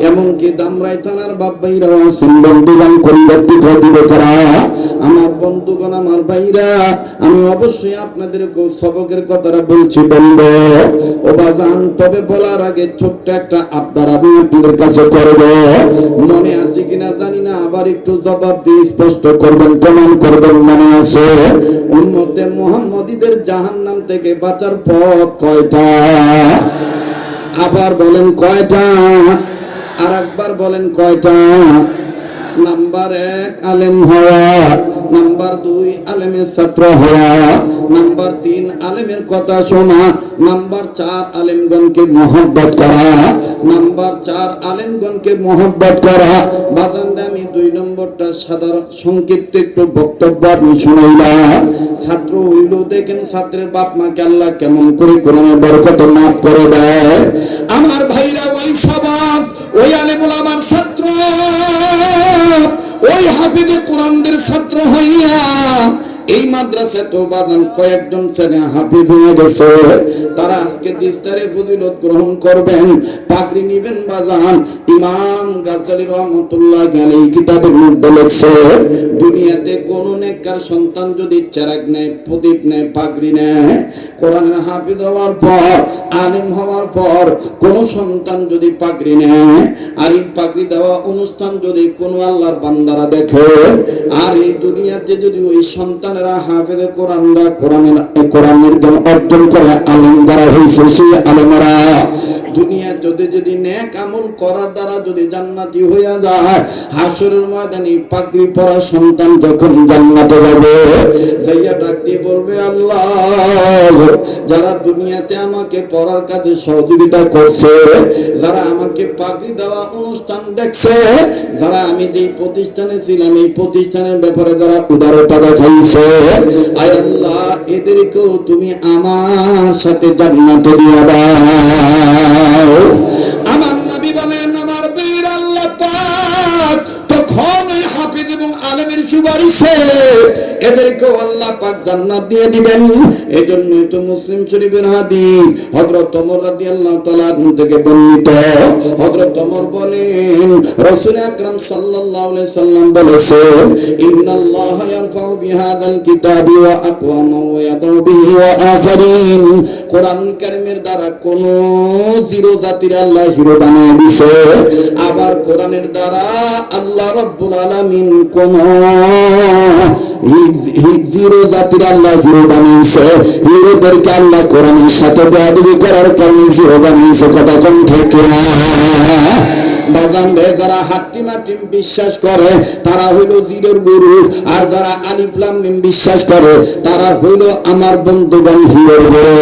এমনকি দামরাই থানার বাবাইরা আছেন, বন্ধুগণ করিবার দিবকরা, আমার বন্ধুগণ আমার ভাইরা, আমি অবশ্যই আপনাদেরকে সবকের কথাটা বলছি, বলবো ও বাজান। তবে বলার আগে ছোট্ট একটা আবদার আমি আপনাদের কাছে করব, মনে আছে কিনা জানি না, আবার একটু জবাব দিয়ে স্পষ্ট করবেন, প্রমাণ করবেন। মনে আছে? উম্মতে মুহাম্মদীদের জাহান্নাম থেকে বাঁচার পথ কয়টা? আবার বলেন কয়টা? আর একবার বলেন কয়টা? নাম্বার 1 আলেম হওয়া, নাম্বার 2 আলেমের ছাত্র হওয়া, নাম্বার 3 আলেমের কথা শোনা, নাম্বার 4 আলেমগণকে মহব্বত করা, নাম্বার 4 আলেমগণকে মহব্বত করা। বাজানদা আমি 2 নম্বরটা সাধারণ সংক্ষিপ্ত একটু বক্তব্য আমি শুনাইলাম। ছাত্র হইল, দেখেন ছাত্রের বাপ মাকে আল্লাহ কেমন করে কোরআনের বরকতে মাফ করে দেয়। আমার ভাইরা ওই সবাক, ওই আলেম ওলামার ছাত্র, ওই হাফিজে কোরআনদের ছাত্র হইয়া এই মাদ্রাসা তো বাজান কয়েকজন ছেলে হাফিজ হয়ে গেছে, তারা আজকে দিস্তারে ফজিলত গ্রহণ করবেন, পাগড়ি নিবেন। বাজান ইমাম গাজ্জালী রহমাতুল্লাহ আলাইহি কিতাবের মধ্যে লেখছে, দুনিয়াতে কোন নেককার সন্তান যদি চেরাগ নেয়, প্রদীপ নেয়, পাগড়ি নেয়, কোরআনের হাফিজ হওয়ার পর, আলেম হওয়ার পর কোন সন্তান যদি পাগড়ি নেয়, আর এই পাগড়ি দেওয়া অনুষ্ঠান যদি কোন আল্লাহর বান্দারা দেখে, আর এই দুনিয়াতে যদি ওই সন্তানেরা হাফেজে কোরআনরা কোরআনের জ্ঞান অর্জন করে, আলেম যারা হয়েছে সেই আলেমেরা দুনিয়া যদি নেক আমল করার দ্বারা যদি জান্নাতি হইয়া যায়, হাসরের ময়দানে পাগড়ি পরা সন্তান যখন জান্নাতে যাবে, যাইয়া ডাক দিয়ে বলবে, আল্লাহ যারা দুনিয়াতে আমাকে পড়ার কাজে সহযোগিতা করছে, যারা আমাকে পাগড়ি দেওয়া অনুষ্ঠান দেখছে, যারা আমি যেই প্রতিষ্ঠানে ছিলাম এই প্রতিষ্ঠানের ব্যাপারে যারা উদারতা দেখাইছে, আয় আল্লাহ এদেরকেও তুমি আমার সাথে জান্নাতে দিয়ে দাও। আমার নবী বলেন, আমার বীর আল্লাহ পাক তখন ওই হাফিজ এবং আলেমের সুপারিশে এদেরকেও আল্লাহ পাক জান্নাত দিয়ে দিবেন। এজন্যই তো মুসলিম শরীফের হাদিস হযরত ওমর রাদিয়াল্লাহু তাআলা আনহু থেকে বর্ণিত, হযরত ওমর বলেন, রাসূল আকরাম সাল্লাল্লাহু আলাইহি সাল্লাম বলেছেন, ইন্নাল্লাহা ইয়ারফাউ বিহাযাল কিতাবি ওয়া আকওয়ামা ওয়া ইয়াদউ বিহি ওয়া আখারিন। কোরআন কারীমের দ্বারা কোন জিরো জাতির আল্লাহ হিরো বানিয়ে দিয়েছে, আবার কোরআনের দ্বারা আল্লাহ রাব্বুল আলামিন কোন জিরো জাতির আল্লাহ হিরো বানিয়েছে। হিরোদেরকে আল্লাহ কোরআনের সাথে বেয়াদবি করার কারণে জিরো বানিয়েছে। কথা কোন ঠিক না? বাজান রে, যারা হাট্টিমা টিম বিশ্বাস করে তারা হইল জিরোর গুরু, আর যারা আলিফ লাম মিম বিশ্বাস করে তারা হইল আমার বন্ধুগণ হিরোর গুরু।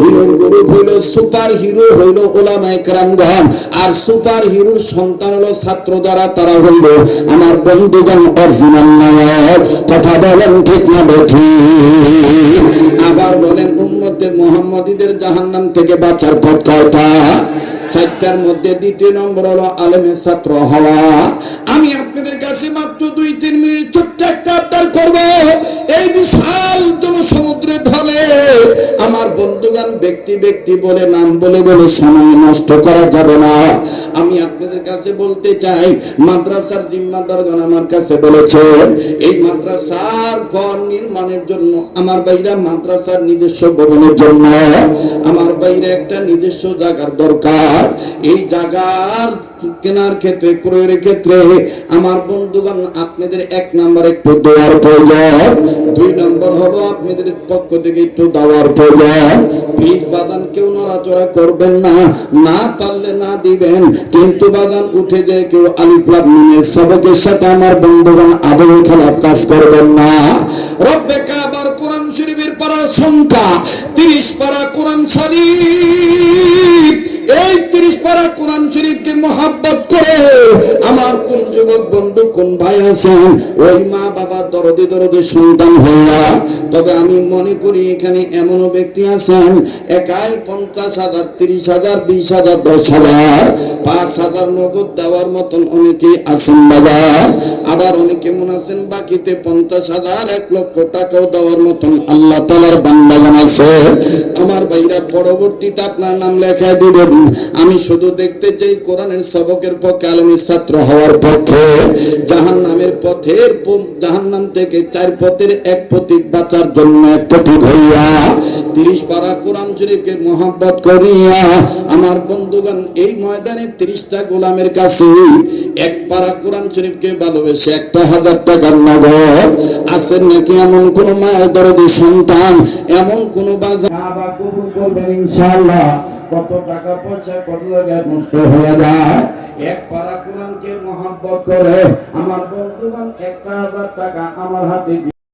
হিরোর গুরু হইল সুপার হিরো হইল উলামায়ে কেরামগণ, আর সুপার হিরোর সন্তান হলো ছাত্র যারা তারা হইল আমার বন্ধুগণ অরিজিনাল নায়ক। কথা বলেন ঠিক না বেঠিক? আবার বলেন উম্মতে মুহাম্মাদীদের জাহান্নাম থেকে বাঁচার পথ কয়টা? চারটার মধ্যে দ্বিতীয় নম্বর হলো আলেমের ছাত্র হওয়া। আমি আপনাদের কাছে মাত্র 2-3 মিনিট ছোট্ট একটা আবদার করব। এই বিশাল জনসমুদ্রের ঢলে আমার বন্ধুগান ব্যক্তি ব্যক্তি বলে নাম বলে বলে সময় নষ্ট করা যাবে না। আমি আপনাদের কাছে বলতে চাই, মাদ্রাসার জিম্মাদারগণ আমার কাছে বলেছেন এই মাদ্রাসার ঘর নির্মাণের জন্য আমার বাইরা মাদ্রাসার নিজস্ব ভবনের জন্য আমার বাইরে একটা নিজস্ব জায়গার দরকার। এই জায়গার কেনার ক্ষেত্রে ক্রয়ের ক্ষেত্রে আমার বন্ধুগণ আপনাদের 1 নম্বর একটু দোয়ার প্রয়োজন, 2 নম্বর হলো আপনাদের পক্ষ থেকে একটু দাওয়ার প্রয়োজন। প্লিজ বাজান কেউ নড়াচড়া করবেন না, না পারলে না দিবেন, কিন্তু বাজান উঠে যায় কেউ আলিফ লাম মিমের সবকের সাথে আমার বন্ধুগণ আদৌ খেলাপ কাজ করবেন না। রব্বে কাবার কোরআন শরীফের পারার সংখ্যা 30 পারা কোরআন শরীফ। এই 30 পারা কোরআন শরীফকে মহব্বত করে আমার কোন যুবক বন্ধু কোন ভাই আছেন ওই মা বাবা দরদে দরদে সন্তান হইয়া, তবে আমি মনে করি এখানে এমনও ব্যক্তি আছেন একাই 50,000 30,000 20,000 10,000 5,000 নগদ দেওয়ার মতন অনেকেই আছেন বাজার। আবার অনেকে মনে আছেন বাকিতে 50,000 1 লক্ষ টাকাও দেওয়ার মতন আল্লাহ তাআলার বান্দাগণ আছে। আমার ভাইরা পরবর্তীতে আপনার নাম লেখা দিবেন। আমি শুধু দেখতে চাই কোরআনের সবকের পক্ষে আলেমের ছাত্র হওয়ার পক্ষে জাহান্নামের পথের জাহান্নাম থেকে 4 পথের 1 পথিক বাঁচার জন্য এক পথিক হইয়া 30 পারা কোরআন শরীফকে মহব্বত করিয়া আমার বন্ধুগণ এই ময়দানে 30টা গোলামের কাছে 1 পারা কোরআন শরীফকে ভালোবেসে 1,000 টাকার নগদ আছেন নাকি? এমন কোন মায়ের দরদি সন্তান, এমন কোন বাজার কবুল করবেন ইনশাআল্লাহ। কত টাকা পয়সা কত জায়গায় নষ্ট হয়ে যায়, 1 পারা কোরআনকে মহব্বত করে আমার বন্ধুগণ 1,000 টাকা আমার হাতে